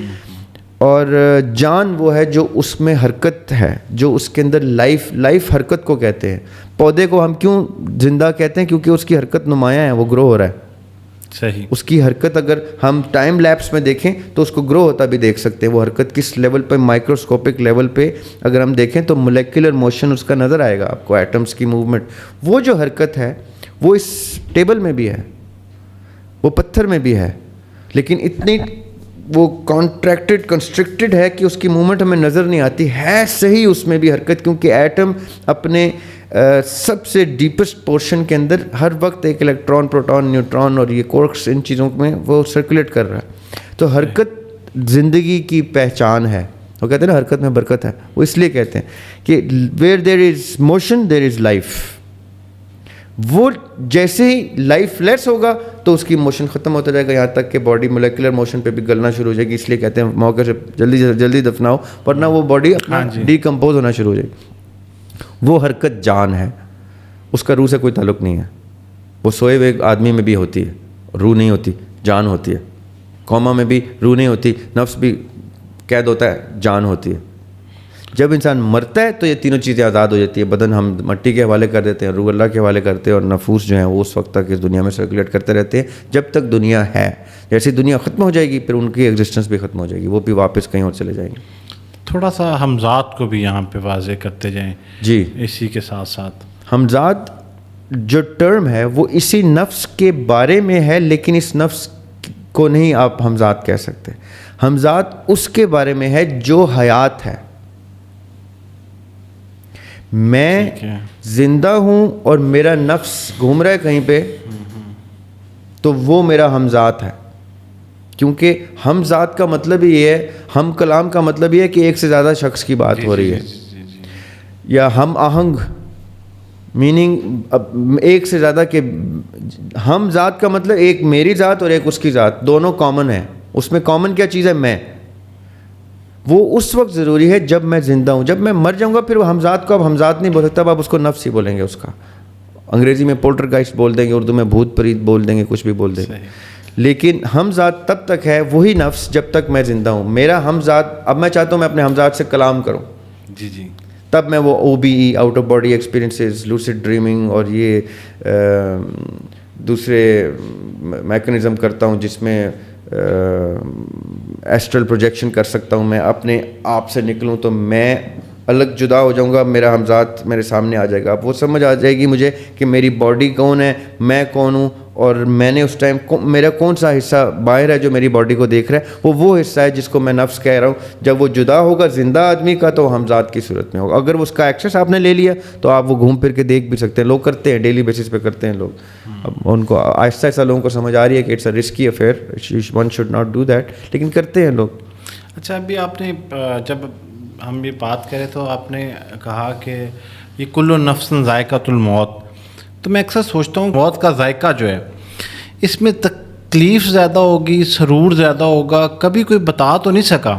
اور جان وہ ہے جو اس میں حرکت ہے, جو اس کے اندر لائف حرکت کو کہتے ہیں. پودے کو ہم کیوں زندہ کہتے ہیں؟ کیونکہ اس کی حرکت نمایاں ہے, وہ گرو ہو رہا ہے. صحیح. اس کی حرکت اگر ہم ٹائم لیپس میں دیکھیں تو اس کو گرو ہوتا بھی دیکھ سکتے ہیں. وہ حرکت کس لیول پہ, مائکروسکوپک لیول پہ اگر ہم دیکھیں تو مولیکولر موشن اس کا نظر آئے گا آپ کو, ایٹمس کی موومنٹ. وہ جو حرکت ہے وہ اس ٹیبل میں بھی ہے, وہ پتھر میں بھی ہے, لیکن اتنی وہ کانٹریکٹڈ کنسٹرکٹڈ ہے کہ اس کی موومنٹ ہمیں نظر نہیں آتی. ہے صحیح اس میں بھی حرکت, کیونکہ ایٹم اپنے سب سے ڈیپسٹ پورشن کے اندر ہر وقت ایک الیکٹران, پروٹون, نیوٹران اور یہ کوارکس, ان چیزوں میں وہ سرکولیٹ کر رہا ہے. تو حرکت زندگی کی پہچان ہے. وہ کہتے ہیں نا حرکت میں برکت ہے, وہ اس لیے کہتے ہیں کہ where there is motion there is life. وہ جیسے ہی لائف لیس ہوگا تو اس کی موشن ختم ہوتا جائے گا, یہاں تک کہ باڈی مولیکولر موشن پہ بھی گلنا شروع ہو جائے گی. اس لیے کہتے ہیں موقع سے جلدی دفناؤ, ورنہ وہ باڈی اپنا ڈیکمپوز ہونا شروع ہو جائے گی. وہ حرکت جان ہے, اس کا روح سے کوئی تعلق نہیں ہے. وہ سوئے ہوئے آدمی میں بھی ہوتی ہے, روح نہیں ہوتی, جان ہوتی ہے. کوما میں بھی روح نہیں ہوتی, نفس بھی قید ہوتا ہے, جان ہوتی ہے. جب انسان مرتا ہے تو یہ تینوں چیزیں آزاد ہو جاتی ہے. بدن ہم مٹی کے حوالے کر دیتے ہیں, روح اللہ کے حوالے کرتے ہیں, اور نفوس جو ہیں وہ اس وقت تک اس دنیا میں سرکولیٹ کرتے رہتے ہیں جب تک دنیا ہے. جیسی دنیا ختم ہو جائے گی پھر ان کی ایگزسٹنس بھی ختم ہو جائے گی, وہ بھی واپس کہیں اور چلے جائیں گے. تھوڑا سا ہمزاد کو بھی یہاں پہ واضح کرتے جائیں. جی, اسی کے ساتھ ساتھ ہمزاد جو ٹرم ہے وہ اسی نفس کے بارے میں ہے, لیکن اس نفس کو نہیں آپ ہمزاد کہہ سکتے. ہمزاد اس کے بارے میں ہے جو حیات ہے. میں زندہ ہوں اور میرا نفس گھوم رہا ہے کہیں پہ, تو وہ میرا ہمزاد ہے. کیونکہ ہم ذات کا مطلب ہی یہ ہے, ہم کلام کا مطلب یہ ہے کہ ایک سے زیادہ شخص کی بات ہو رہی ہے, یا ہم آہنگ میننگ ایک سے زیادہ کے. ہم ذات کا مطلب ایک میری ذات اور ایک اس کی ذات, دونوں کامن ہیں. اس میں کامن کیا چیز ہے؟ میں. وہ اس وقت ضروری ہے جب میں زندہ ہوں. جب میں مر جاؤں گا پھر وہ ہمزاد کو اب ہمزاد نہیں بول سکتا, اب آپ اس کو نفس ہی بولیں گے. اس کا انگریزی میں پولٹرگائسٹ بول دیں گے, اردو میں بھوت پریت بول دیں گے, کچھ بھی بول دیں گے. لیکن ہمزاد تب تک ہے وہی نفس جب تک میں زندہ ہوں. میرا ہمزاد, اب میں چاہتا ہوں میں اپنے ہمزاد سے کلام کروں, جی, تب میں وہ OBE, out of body experiences, لوسڈ dreaming اور یہ دوسرے میکانزم کرتا ہوں جس میں ایسٹرل پروجیکشن کر سکتا ہوں. میں اپنے آپ سے نکلوں تو میں الگ جدا ہو جاؤں گا, میرا ہمذات میرے سامنے آ جائے گا, اب وہ سمجھ آ جائے گی مجھے کہ میری باڈی کون ہے, میں کون ہوں, اور میں نے اس ٹائم میرا کون سا حصہ باہر ہے جو میری باڈی کو دیکھ رہا ہے, وہ حصہ ہے جس کو میں نفس کہہ رہا ہوں. جب وہ جدا ہوگا زندہ آدمی کا تو ہمذات کی صورت میں ہوگا. اگر اس کا ایکسیس آپ نے لے لیا تو آپ وہ گھوم پھر کے دیکھ بھی سکتے ہیں. لوگ کرتے ہیں, ڈیلی بیسس پہ کرتے ہیں لوگ. اب ان کو آہستہ آہستہ لوگوں کو سمجھ آ رہی ہے کہ it's a risky affair, one should not do that, لیکن کرتے ہیں لوگ. اچھا, ابھی آپ نے جب ہم یہ بات کریں تو آپ نے کہا کہ یہ کل نفس ذائقۃ الموت, تو میں اکثر سوچتا ہوں موت کا ذائقہ جو ہے اس میں تکلیف زیادہ ہوگی, سرور زیادہ ہوگا, کبھی کوئی بتا تو نہیں سکا,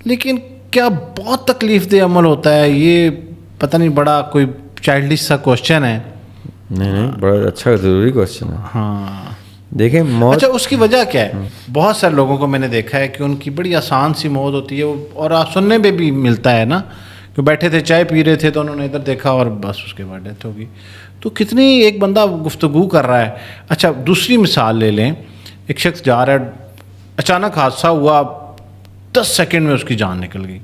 لیکن کیا بہت تکلیف دہ عمل ہوتا ہے یہ؟ پتہ نہیں, بڑا کوئی چائلڈش سا کوشچن ہے. نہیں, بڑا اچھا ضروری کوشچن ہے. ہاں, دیکھیں موت, اچھا اس کی وجہ کیا ہے؟ بہت سارے لوگوں کو میں نے دیکھا ہے کہ ان کی بڑی آسان سی موت ہوتی ہے, اور آپ سننے پہ بھی ملتا ہے نا کہ بیٹھے تھے چائے پی رہے تھے تو انہوں نے ادھر دیکھا اور بس اس کے بعد ڈیتھ ہوگی. تو کتنی ایک بندہ گفتگو کر رہا ہے. اچھا دوسری مثال لے لیں, ایک شخص جا رہا ہے, اچانک حادثہ ہوا, 10 سیکنڈ میں اس کی جان نکل گئی.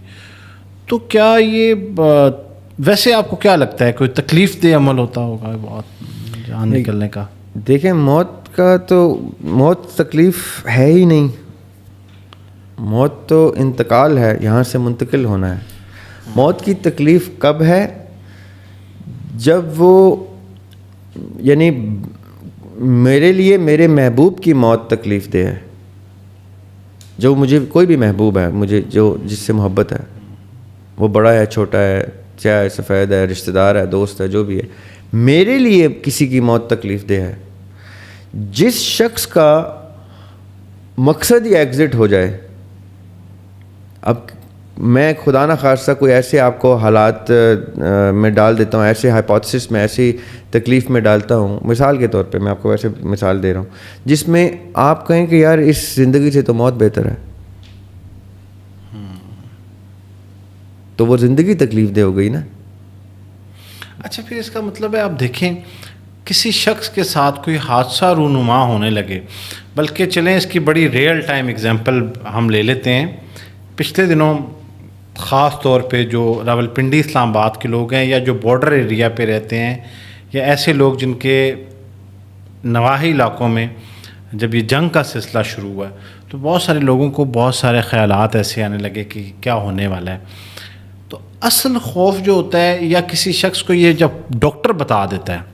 تو کیا یہ ویسے آپ کو کیا لگتا ہے کوئی تکلیف دہ عمل ہوتا ہوگا بہت جان نکلنے کا؟ دیکھیں موت کا تو, موت تکلیف ہے ہی نہیں. موت تو انتقال ہے, یہاں سے منتقل ہونا ہے. موت کی تکلیف کب ہے؟ جب وہ, یعنی میرے لیے میرے محبوب کی موت تکلیف دہ ہے, جو مجھے کوئی بھی محبوب ہے, مجھے جو جس سے محبت ہے, وہ بڑا ہے چھوٹا ہے, چاہے سفید ہے, رشتہ دار ہے, دوست ہے, جو بھی ہے, میرے لیے کسی کی موت تکلیف دہ ہے جس شخص کا مقصد ہی ایگزٹ ہو جائے. اب میں خدا نہ خواستہ کوئی ایسے آپ کو حالات میں ڈال دیتا ہوں, ایسے ہائپوتھسس میں, ایسی تکلیف میں ڈالتا ہوں, مثال کے طور پہ میں آپ کو ویسے مثال دے رہا ہوں, جس میں آپ کہیں کہ یار اس زندگی سے تو موت بہتر ہے, تو وہ زندگی تکلیف دہ ہو گئی نا. اچھا, پھر اس کا مطلب ہے آپ دیکھیں کسی شخص کے ساتھ کوئی حادثہ رونما ہونے لگے, بلکہ چلیں اس کی بڑی ریئل ٹائم ایگزامپل ہم لے لیتے ہیں. پچھلے دنوں خاص طور پہ جو راولپنڈی اسلام آباد کے لوگ ہیں, یا جو بارڈر ایریا پہ رہتے ہیں, یا ایسے لوگ جن کے نواحی علاقوں میں جب یہ جنگ کا سلسلہ شروع ہوا تو بہت سارے لوگوں کو بہت سارے خیالات ایسے آنے لگے کہ کیا ہونے والا ہے. تو اصل خوف جو ہوتا ہے, یا کسی شخص کو یہ جب ڈاکٹر بتا دیتا ہے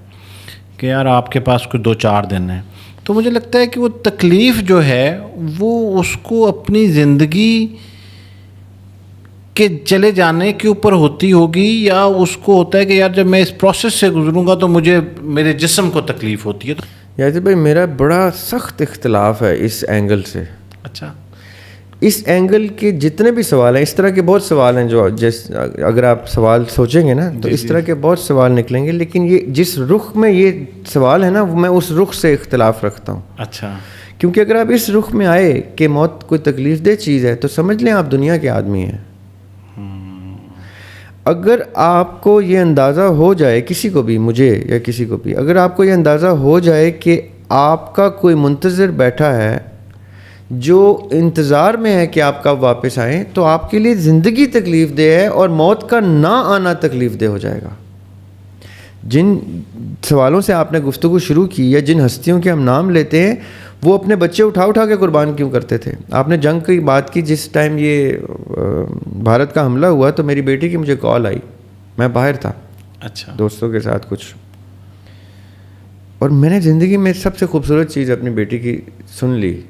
کہ یار آپ کے پاس کوئی 2-4 دن ہیں, تو مجھے لگتا ہے کہ وہ تکلیف جو ہے وہ اس کو اپنی زندگی کے چلے جانے کے اوپر ہوتی ہوگی, یا اس کو ہوتا ہے کہ یار جب میں اس پروسیس سے گزروں گا تو مجھے میرے جسم کو تکلیف ہوتی ہے. یاسر بھائی میرا بڑا سخت اختلاف ہے اس اینگل سے. اچھا, اس اینگل کے جتنے بھی سوال ہیں, اس طرح کے بہت سوال ہیں جو اگر آپ سوال سوچیں گے نا تو اس طرح کے بہت سوال نکلیں گے, لیکن یہ جس رخ میں یہ سوال ہے نا, میں اس رخ سے اختلاف رکھتا ہوں. اچھا, کیونکہ اگر آپ اس رخ میں آئے کہ موت کوئی تکلیف دہ چیز ہے تو سمجھ لیں آپ دنیا کے آدمی ہیں. اگر آپ کو یہ اندازہ ہو جائے, کسی کو بھی, مجھے یا کسی کو بھی, اگر آپ کو یہ اندازہ ہو جائے کہ آپ کا کوئی منتظر بیٹھا ہے جو انتظار میں ہے کہ آپ کب واپس آئیں, تو آپ کے لیے زندگی تکلیف دہ ہے اور موت کا نہ آنا تکلیف دہ ہو جائے گا. جن سوالوں سے آپ نے گفتگو شروع کی, یا جن ہستیوں کے ہم نام لیتے ہیں, وہ اپنے بچے اٹھا کے قربان کیوں کرتے تھے؟ آپ نے جنگ کی بات کی, جس ٹائم یہ بھارت کا حملہ ہوا تو میری بیٹی کی مجھے کال آئی, میں باہر تھا اچھا, دوستوں کے ساتھ کچھ, اور میں نے زندگی میں سب سے خوبصورت چیز اپنی بیٹی کی سن لی.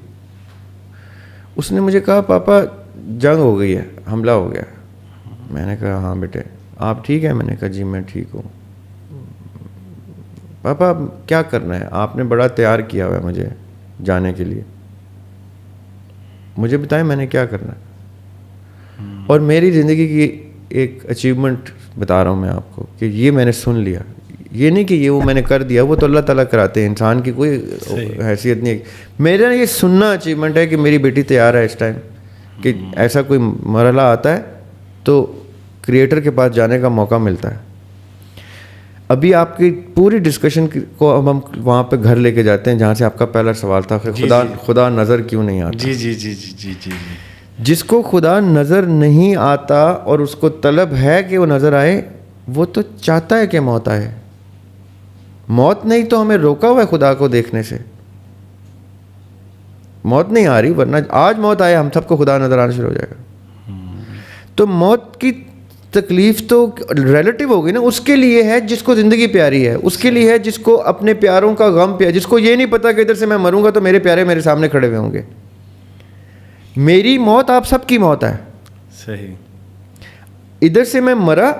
اس نے مجھے کہا پاپا جنگ ہو گئی ہے, حملہ ہو گیا. میں نے کہا ہاں بیٹے آپ ٹھیک ہیں؟ میں نے کہا جی میں ٹھیک ہوں. پاپا کیا کرنا ہے؟ آپ نے بڑا تیار کیا ہوا ہے مجھے جانے کے لیے, مجھے بتائیں میں نے کیا کرنا ہے. اور میری زندگی کی ایک اچیومنٹ بتا رہا ہوں میں آپ کو کہ یہ میں نے سن لیا. یہ نہیں کہ یہ وہ میں نے کر دیا, وہ تو اللہ تعالیٰ کراتے ہیں, انسان کی کوئی حیثیت نہیں. میرا یہ سننا اچیومنٹ ہے کہ میری بیٹی تیار ہے اس ٹائم کہ ایسا کوئی مرحلہ آتا ہے تو کریٹر کے پاس جانے کا موقع ملتا ہے. ابھی آپ کی پوری ڈسکشن کو اب ہم وہاں پہ گھر لے کے جاتے ہیں جہاں سے آپ کا پہلا سوال تھا کہ خدا نظر کیوں نہیں آتا. جی جی جی جی جی جی. جس کو خدا نظر نہیں آتا اور اس کو طلب ہے کہ وہ نظر آئے, وہ تو چاہتا ہے کہ موت آئے. موت نہیں تو ہمیں روکا ہوا ہے خدا کو دیکھنے سے. موت نہیں آ رہی, ورنہ آج موت آئے ہم سب کو خدا نظر آنا شروع ہو جائے گا. تو موت کی تکلیف تو ریلیٹیو ہوگی نا. اس کے لیے ہے جس کو زندگی پیاری ہے, اس کے لیے ہے جس کو اپنے پیاروں کا غم پیار, جس کو یہ نہیں پتا کہ ادھر سے میں مروں گا تو میرے پیارے میرے سامنے کھڑے ہوئے ہوں گے. میری موت آپ سب کی موت ہے. صحیح. ادھر سے میں مرا,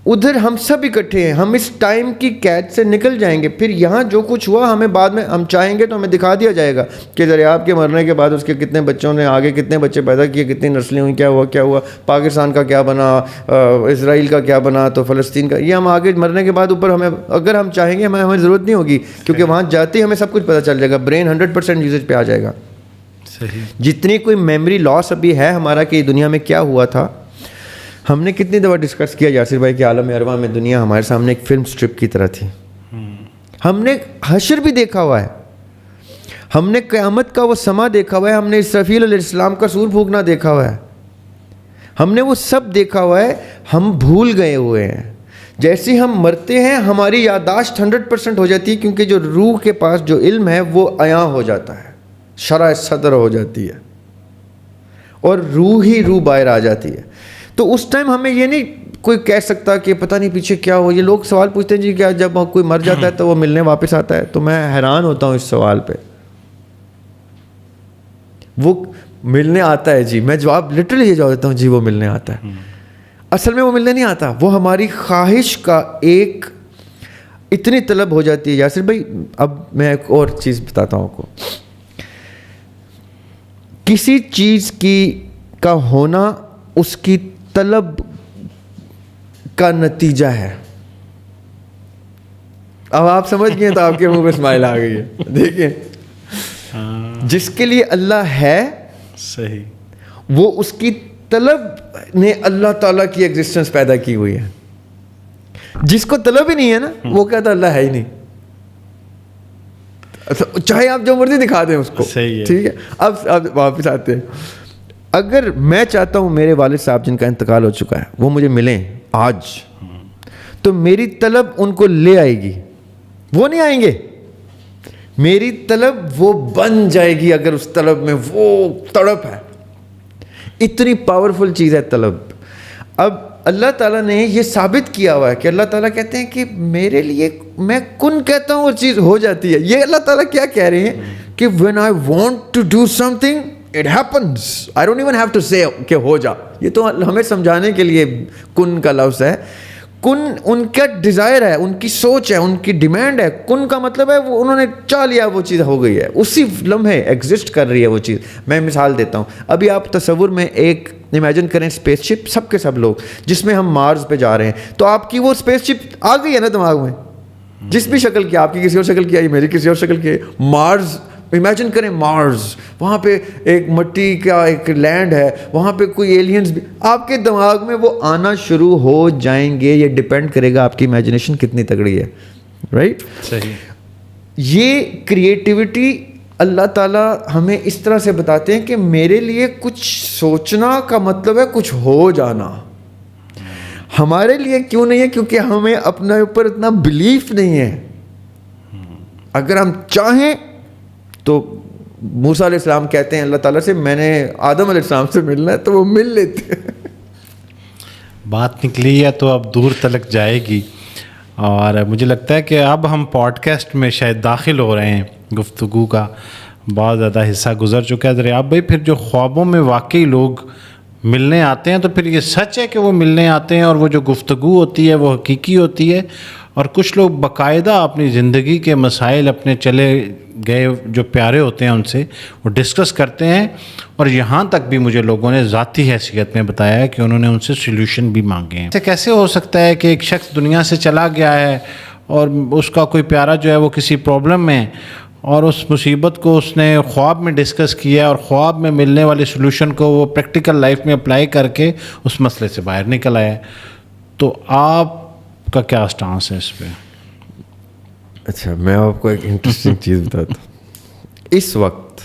ادھر ہم سب اکٹھے ہیں. ہم اس ٹائم کی قید سے نکل جائیں گے. پھر یہاں جو کچھ ہوا ہمیں بعد میں ہم چاہیں گے تو ہمیں دکھا دیا جائے گا کہ دریاب کے مرنے کے بعد اس کے کتنے بچوں نے آگے کتنے بچے پیدا کیے, کتنی نسلیں ہوئیں, کیا ہوا, پاکستان کا کیا بنا, اسرائیل کا کیا بنا, تو فلسطین کا. یہ ہم آگے مرنے کے بعد اوپر ہمیں اگر ہم چاہیں گے ہمیں ضرورت نہیں ہوگی, کیونکہ وہاں جاتے ہی ہمیں سب کچھ پتہ چل جائے گا. برین 100% یوزیج پہ آ جائے گا. جتنی کوئی میموری لاس ابھی ہے ہمارا کہ دنیا میں کیا ہوا تھا, ہم نے کتنی دفعہ ڈسکس کیا یاسر بھائی کہ عالم ارواح میں دنیا ہمارے سامنے ایک فلم سٹرپ کی طرح تھی. ہم نے حشر بھی دیکھا ہوا ہے, ہم نے قیامت کا وہ سما دیکھا ہوا ہے, ہم نے اسرافیل علیہ السلام کا سور پھونکنا دیکھا ہوا ہے, ہم نے وہ سب دیکھا ہوا ہے. ہم بھول گئے ہوئے ہیں. جیسے ہم مرتے ہیں ہماری یادداشت 100% ہو جاتی ہے, کیونکہ جو روح کے پاس جو علم ہے وہ عیاں ہو جاتا ہے, شرح صدر ہو جاتی ہے, اور روح ہی روح باہر آ جاتی ہے. تو اس ٹائم ہمیں یہ نہیں کوئی کہہ سکتا کہ پتہ نہیں پیچھے کیا ہو. یہ لوگ سوال پوچھتے ہیں جی کیا جب کوئی مر جاتا ہے تو وہ ملنے واپس آتا ہے, تو میں حیران ہوتا ہوں اس سوال پہ. وہ ملنے آتا ہے جی, میں جواب لٹرلی یہ جواب دیتا ہوں جی وہ ملنے آتا ہے. اصل میں وہ ملنے نہیں آتا, وہ ہماری خواہش کا ایک اتنی طلب ہو جاتی ہے. یاسر بھائی اب میں ایک اور چیز بتاتا ہوں آپ کو. کسی چیز کی کا ہونا اس کی طلب کا نتیجہ ہے. اب آپ سمجھ گئے تو آپ کے منہ پہ اسمائل آ گئی ہے. دیکھیں جس کے لیے اللہ ہے صحیح, وہ اس کی طلب نے اللہ تعالیٰ کی ایگزسٹنس پیدا کی ہوئی ہے. جس کو طلب ہی نہیں ہے نا وہ کہتا اللہ ہے ہی نہیں, چاہے آپ جو مرضی دکھا دیں اس کو. ٹھیک ہے, اب واپس آتے ہیں. اگر میں چاہتا ہوں میرے والد صاحب جن کا انتقال ہو چکا ہے وہ مجھے ملیں آج, تو میری طلب ان کو لے آئے گی, وہ نہیں آئیں گے. میری طلب وہ بن جائے گی اگر اس طلب میں وہ تڑپ ہے. اتنی پاورفل چیز ہے طلب. اب اللہ تعالیٰ نے یہ ثابت کیا ہوا ہے کہ اللہ تعالیٰ کہتے ہیں کہ میرے لیے میں کن کہتا ہوں وہ چیز ہو جاتی ہے. یہ اللہ تعالیٰ کیا کہہ رہے ہیں کہ when I want to do something it happens. I don't even have to say کہ ہو جا. یہ تو ہمیں سمجھانے کے لیے کن کا لفظ ہے. کن ان کا ڈیزائر ہے, ان کی سوچ ہے, ان کی ڈیمانڈ ہے. کن کا مطلب ہے وہ انہوں نے چاہ لیا, وہ چیز ہو گئی ہے, اسی لمحے ایگزسٹ کر رہی ہے وہ چیز. میں مثال دیتا ہوں. ابھی آپ تصور میں ایک امیجن کریں اسپیس شپ, سب کے سب لوگ جس میں ہم مارس پہ جا رہے ہیں, تو آپ کی وہ اسپیس شپ آ گئی ہے نا دماغ میں, جس بھی شکل کی, آپ کی کسی اور شکل کی آئی, میری کسی اور شکل کی ہے. مارس امیجن کریں, مارس, وہاں پہ ایک مٹی کا ایک لینڈ ہے, وہاں پہ کوئی ایلینز بھی آپ کے دماغ میں وہ آنا شروع ہو جائیں گے. یہ ڈپینڈ کرے گا آپ کی امیجنیشن کتنی تگڑی ہے. رائٹ, صحیح. یہ کریٹیوٹی اللہ تعالیٰ ہمیں اس طرح سے بتاتے ہیں کہ میرے لیے کچھ سوچنا کا مطلب ہے کچھ ہو جانا. ہمارے لیے کیوں نہیں ہے؟ کیونکہ ہمیں اپنے اوپر اتنا بلیف نہیں ہے. اگر ہم چاہیں تو موسیٰ علیہ السلام کہتے ہیں اللہ تعالیٰ سے میں نے آدم علیہ السلام سے ملنا ہے, تو وہ مل لیتے ہیں. بات نکلی ہے تو اب دور تلک جائے گی. اور مجھے لگتا ہے کہ اب ہم پوڈ کاسٹ میں شاید داخل ہو رہے ہیں, گفتگو کا بہت زیادہ حصہ گزر چکا ہے. دریاب بھائی, پھر جو خوابوں میں واقعی لوگ ملنے آتے ہیں تو پھر یہ سچ ہے کہ وہ ملنے آتے ہیں اور وہ جو گفتگو ہوتی ہے وہ حقیقی ہوتی ہے, اور کچھ لوگ باقاعدہ اپنی زندگی کے مسائل اپنے چلے گئے جو پیارے ہوتے ہیں ان سے وہ ڈسکس کرتے ہیں, اور یہاں تک بھی مجھے لوگوں نے ذاتی حیثیت میں بتایا ہے کہ انہوں نے ان سے سولوشن بھی مانگے ہیں. ایسے کیسے ہو سکتا ہے کہ ایک شخص دنیا سے چلا گیا ہے اور اس کا کوئی پیارا جو ہے وہ کسی پرابلم میں, اور اس مصیبت کو اس نے خواب میں ڈسکس کیا, اور خواب میں ملنے والے سولوشن کو وہ پریکٹیکل لائف میں اپلائی کر کے اس مسئلے سے باہر نکل آیا ہے. تو آپ کا کیا سٹانس ہے اس پہ؟ اچھا, میں آپ کو ایک انٹرسٹنگ چیز بتاتا ہوں. اس وقت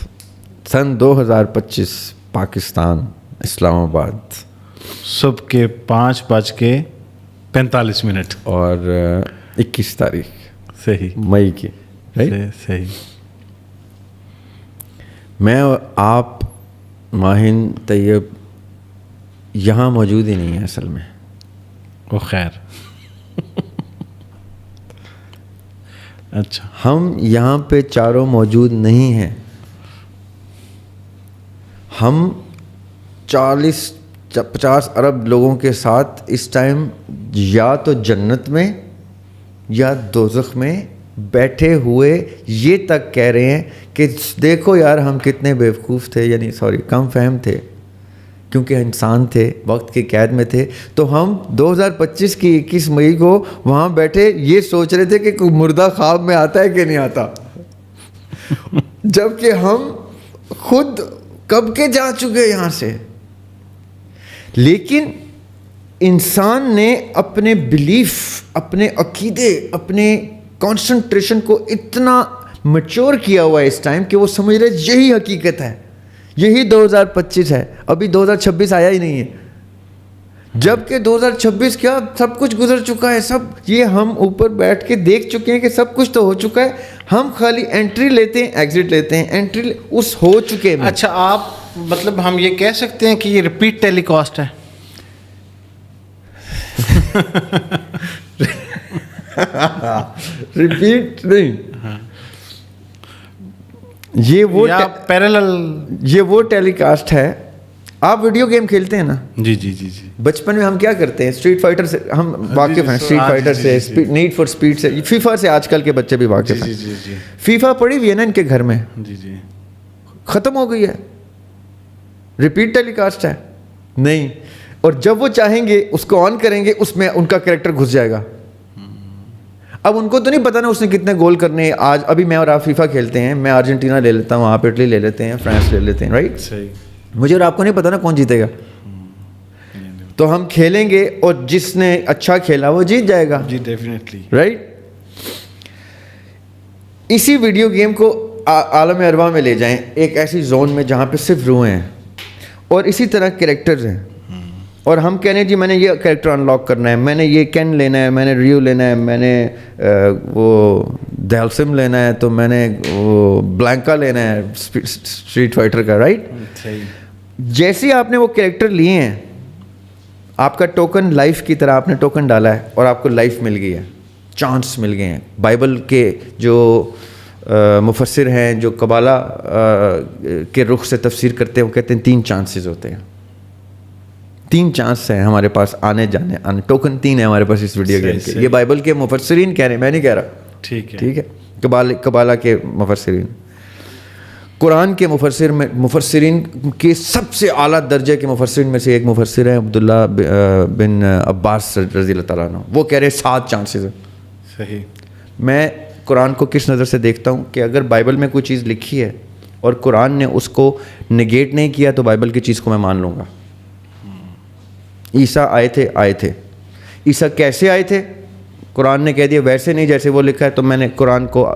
سن 2025 پاکستان اسلام آباد صبح کے 5:45 اور 21 تاریخ صحیح مئی کی. صحیح. میں اور آپ ماہن طیب یہاں موجود ہی نہیں ہے اصل میں. وہ خیر اچھا ہم یہاں پہ چاروں موجود نہیں ہیں. ہم 40-50 ارب لوگوں کے ساتھ اس ٹائم یا تو جنت میں یا دوزخ میں بیٹھے ہوئے یہ تک کہہ رہے ہیں کہ دیکھو یار ہم کتنے بیوقوف تھے, یعنی کم فہم تھے, کیونکہ انسان تھے, وقت کی قید میں تھے. تو ہم 2025 کی 21 مئی کو وہاں بیٹھے یہ سوچ رہے تھے کہ کوئی مردہ خواب میں آتا ہے کہ نہیں آتا, جب کہ ہم خود کب کے جا چکے یہاں سے. لیکن انسان نے اپنے بلیف, اپنے عقیدے, اپنے کانسنٹریشن کو اتنا میچور کیا ہوا ہے اس ٹائم کہ وہ سمجھ رہے یہی حقیقت ہے, یہی 2025 ہے. ابھی 2026 آیا ہی نہیں ہے, جب کہ 2026 کیا سب کچھ گزر چکا ہے. سب یہ ہم اوپر بیٹھ کے دیکھ چکے ہیں کہ سب کچھ تو ہو چکا ہے. ہم خالی انٹری لیتے ہیں, ایگزٹ لیتے ہیں, انٹری اس ہو چکے ہیں. اچھا آپ مطلب ہم یہ کہہ سکتے ہیں کہ یہ ریپیٹ ٹیلی کاسٹ ہے؟ ریپیٹ نہیں, یہ وہ ٹیلی کاسٹ ہے. آپ ویڈیو گیم کھیلتے ہیں نا؟ جی جی جی جی. بچپن میں ہم کیا کرتے ہیں, اسٹریٹ فائٹر سے ہم واقف ہیں, اسٹریٹ فائٹر سے, نیڈ فار اسپیڈ سے, فیفا سے آج کل کے بچے بھی واقف ہیں. فیفا پڑی ہوئی ہے نا ان کے گھر میں, جی جی, ختم ہو گئی ہے. ریپیٹ ٹیلی کاسٹ ہے نہیں. اور جب وہ چاہیں گے اس کو آن کریں گے, اس میں ان کا کریکٹر گھس جائے گا. اب ان کو تو نہیں پتا نا اس نے کتنے گول کرنے ہیں. آج ابھی میں اور آپ فیفا کھیلتے ہیں, میں ارجنٹینا لے لیتا ہوں, آپ اٹلی لے لیتے ہیں, فرانس لے لیتے ہیں, رائٹ؟ صحیح. مجھے اور آپ کو نہیں پتا نا کون جیتے گا. تو ہم کھیلیں گے اور جس نے اچھا کھیلا وہ جیت جائے گا. جی ڈیفینیٹلی, رائٹ. اسی ویڈیو گیم کو عالم ارواح میں لے جائیں, ایک ایسی زون میں جہاں پہ صرف روحیں ہیں اور اسی طرح کریکٹرز ہیں, اور ہم کہنے جی میں نے یہ کریکٹر انلاک کرنا ہے, میں نے یہ کین لینا ہے, میں نے ریو لینا ہے, میں نے وہ دیلسم لینا ہے, تو میں نے وہ بلینکا لینا ہے اسٹریٹ فائٹر کا, رائٹ؟ جیسے آپ نے وہ کریکٹر لیے ہیں, آپ کا ٹوکن لائف کی طرح آپ نے ٹوکن ڈالا ہے اور آپ کو لائف مل گئی ہے, چانس مل گئے ہیں. بائبل کے جو مفسر ہیں, جو قبالہ کے رخ سے تفسیر کرتے ہیں, وہ کہتے ہیں 3 چانسز ہوتے ہیں. 3 چانس ہیں ہمارے پاس آنے جانے, ٹوکن 3 ہے ہمارے پاس اس ویڈیو گیم کے. یہ بائبل کے مفسرین کہہ رہے ہیں, میں نہیں کہہ رہا. ٹھیک ہے, قبالہ کے مفسرین. قرآن کے مفسرین کے سب سے اعلیٰ درجے کے مفسرین میں سے ایک مفسر ہے عبداللہ بن عباس رضی اللہ تعالیٰ عنہ. وہ کہہ رہے 7 چانسز ہیں. صحیح. میں قرآن کو کس نظر سے دیکھتا ہوں کہ اگر بائبل میں کوئی چیز لکھی ہے اور قرآن نے اس کو نگیٹ نہیں کیا تو بائبل کی چیز کو میں مان لوں گا. عیسیٰ آئے تھے. عیسیٰ کیسے آئے تھے؟ قرآن نے کہہ دیا ویسے نہیں جیسے وہ لکھا ہے, تو میں نے قرآن کو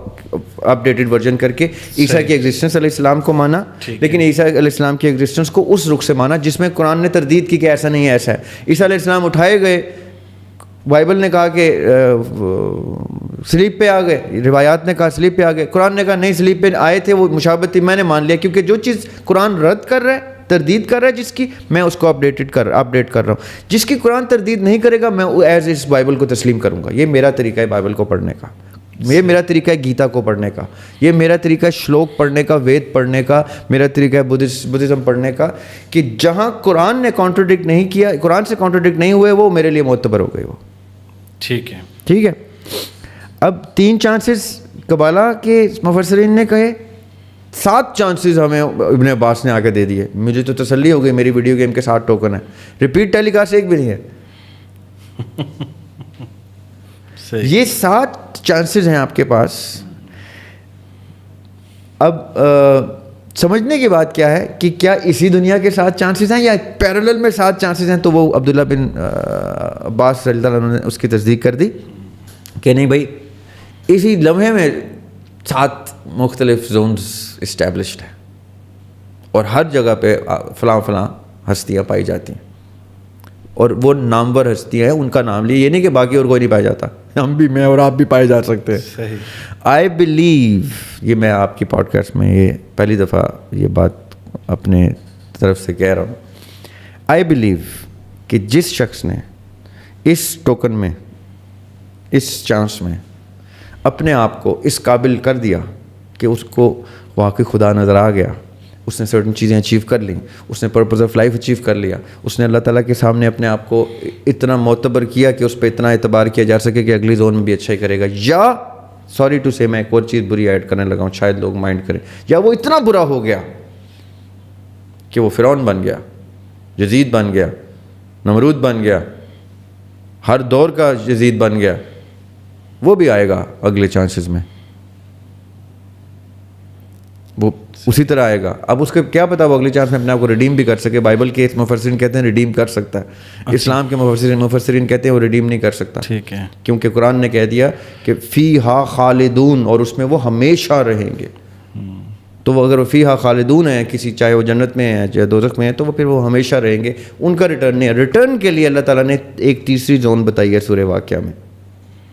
اپڈیٹڈ ورژن کر کے عیسیٰ کی ایگزسٹنس علیہ السلام کو مانا, لیکن عیسیٰ علیہ السلام کی ایگزسٹنس کو اس رخ سے مانا جس میں قرآن نے تردید کی کہ ایسا نہیں ہے, ایسا ہے. عیسیٰ علیہ السلام اٹھائے گئے, بائبل نے کہا کہ سلیپ پہ آ گئے, روایات نے کہا سلیپ پہ آ گئے, قرآن نے کہا نہیں سلیپ پہ آئے تھے, وہ مشابہت تھی, میں نے مان لیا, کیونکہ جو چیز قرآن رد کر رہا ہے, تردید کر رہا ہے جس کی, میں اس کو اپڈیٹ کر رہا ہوں. جس کی قرآن تردید نہیں کرے گا میں ایز اس بائبل کو تسلیم کروں گا. یہ میرا طریقہ ہے بائبل کو پڑھنے کا, یہ میرا طریقہ ہے گیتا کو پڑھنے کا, یہ میرا طریقہ ہے شلوک پڑھنے کا, وید پڑھنے کا, میرا طریقہ ہے بدھزم پڑھنے کا, کہ جہاں قرآن نے کانٹرڈکٹ نہیں کیا, قرآن سے کانٹرڈکٹ نہیں ہوئے, وہ میرے لیے معتبر ہو گئے. وہ ٹھیک ہے. اب 3 چانسز قبالہ کے مفسرین نے کہے, 7 چانسز ہمیں ابن عباس نے آ کے دے دیے. مجھے تو تسلی ہو گئی, میری ویڈیو گیم کے 7 ٹوکن ہیں. ریپیٹ ٹیلی کاسٹ ایک بھی نہیں ہے. یہ 7 چانسز ہیں آپ کے پاس. اب سمجھنے کی بات کیا ہے کہ کیا اسی دنیا کے 7 چانسز ہیں یا پیرالل میں 7 چانسز ہیں. تو وہ عبداللہ بن عباس رضی اللہ عنہ نے اس کی تصدیق کر دی کہ نہیں بھائی, اسی لمحے میں 7 مختلف زونز اسٹیبلشڈ ہیں, اور ہر جگہ پہ فلاں فلاں ہستیاں پائی جاتی ہیں, اور وہ نامور ہستیاں ہیں, ان کا نام لیے, یہ نہیں کہ باقی اور کوئی نہیں پایا جاتا, ہم بھی, میں اور آپ بھی پائے جا سکتے ہیں. صحیح. آئی بلیو, یہ میں آپ کی پوڈ کاسٹ میں یہ پہلی دفعہ یہ بات اپنے طرف سے کہہ رہا ہوں, آئی بلیو کہ جس شخص نے اس ٹوکن میں, اس چانس میں اپنے آپ کو اس قابل کر دیا کہ اس کو واقعی خدا نظر آ گیا, اس نے سرٹن چیزیں اچیو کر لیں, اس نے پرپز آف لائف اچیو کر لیا, اس نے اللہ تعالیٰ کے سامنے اپنے آپ کو اتنا معتبر کیا کہ اس پہ اتنا اعتبار کیا جا سکے کہ اگلی زون میں بھی اچھا ہی کرے گا, یا سوری ٹو سے میں ایک اور چیز بری ایڈ کرنے لگا ہوں, شاید لوگ مائنڈ کریں, یا وہ اتنا برا ہو گیا کہ وہ فرعون بن گیا, یزید بن گیا, نمرود بن گیا, ہر دور کا یزید بن گیا, وہ بھی آئے گا اگلے چانسز میں, وہ اسی طرح آئے گا. اب اس کے کیا پتا وہ اگلی چانس میں اپنے آپ کو ریڈیم بھی کر سکے. بائبل کے مفسرین کہتے ہیں ریڈیم کر سکتا ہے, اسلام کے مفسرین کہتے ہیں وہ ریڈیم نہیں کر سکتا, ٹھیک ہے, کیونکہ قرآن نے کہہ دیا کہ فیہا خالدون, اور اس میں وہ ہمیشہ رہیں گے. تو وہ اگر وہ فیہا خالدون ہیں کسی, چاہے وہ جنت میں ہے چاہے دوزخ میں ہے, تو وہ پھر وہ ہمیشہ رہیں گے, ان کا ریٹرن نہیں ہے. ریٹرن کے لیے اللہ تعالیٰ نے ایک تیسری زون بتائی ہے سورہ واقعہ میں,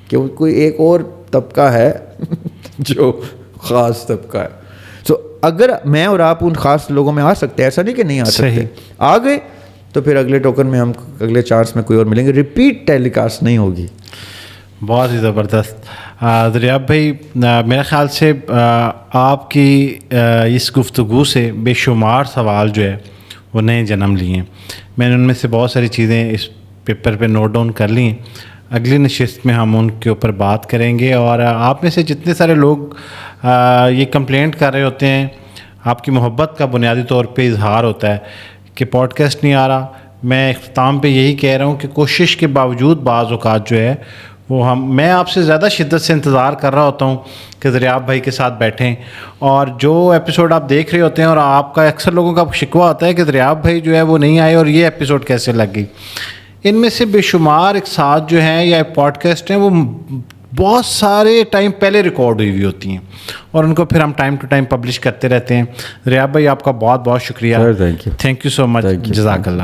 کہ کوئی ایک اور طبقہ ہے جو خاص طبقہ ہے. سو اگر میں اور آپ ان خاص لوگوں میں آ سکتے ہیں, ایسا نہیں کہ نہیں آ سکتے, آ گئے تو پھر اگلے ٹوکن میں ہم اگلے چانس میں کوئی اور ملیں گے, ریپیٹ ٹیلی کاسٹ نہیں ہوگی. بہت ہی زبردست. دریاب بھائی, میرے خیال سے آپ کی اس گفتگو سے بے شمار سوال جو ہے وہ نئے جنم لیے ہیں. میں نے ان میں سے بہت ساری چیزیں اس پیپر پہ نوٹ ڈاؤن کر لی ہیں. اگلی نشست میں ہم ان کے اوپر بات کریں گے. اور آپ میں سے جتنے سارے لوگ یہ کمپلینٹ کر رہے ہوتے ہیں, آپ کی محبت کا بنیادی طور پہ اظہار ہوتا ہے کہ پوڈ کاسٹ نہیں آ رہا, میں اختتام پہ یہی کہہ رہا ہوں کہ کوشش کے باوجود بعض اوقات جو ہے وہ میں آپ سے زیادہ شدت سے انتظار کر رہا ہوتا ہوں کہ دریاب بھائی کے ساتھ بیٹھیں, اور جو ایپیسوڈ آپ دیکھ رہے ہوتے ہیں اور آپ کا اکثر لوگوں کا شکوہ ہوتا ہے کہ دریاب بھائی جو ہے وہ نہیں آئے اور یہ ایپیسوڈ کیسے لگ گئی. ان میں سے بے شمار ایک ساتھ جو ہیں یا پوڈ کاسٹ ہیں وہ بہت سارے ٹائم پہلے ریکارڈ ہوئی ہوتی ہیں, اور ان کو پھر ہم ٹائم ٹو ٹائم پبلش کرتے رہتے ہیں. دریاب بھائی آپ کا بہت بہت شکریہ, تھینک یو سو مچ, جزاک اللہ.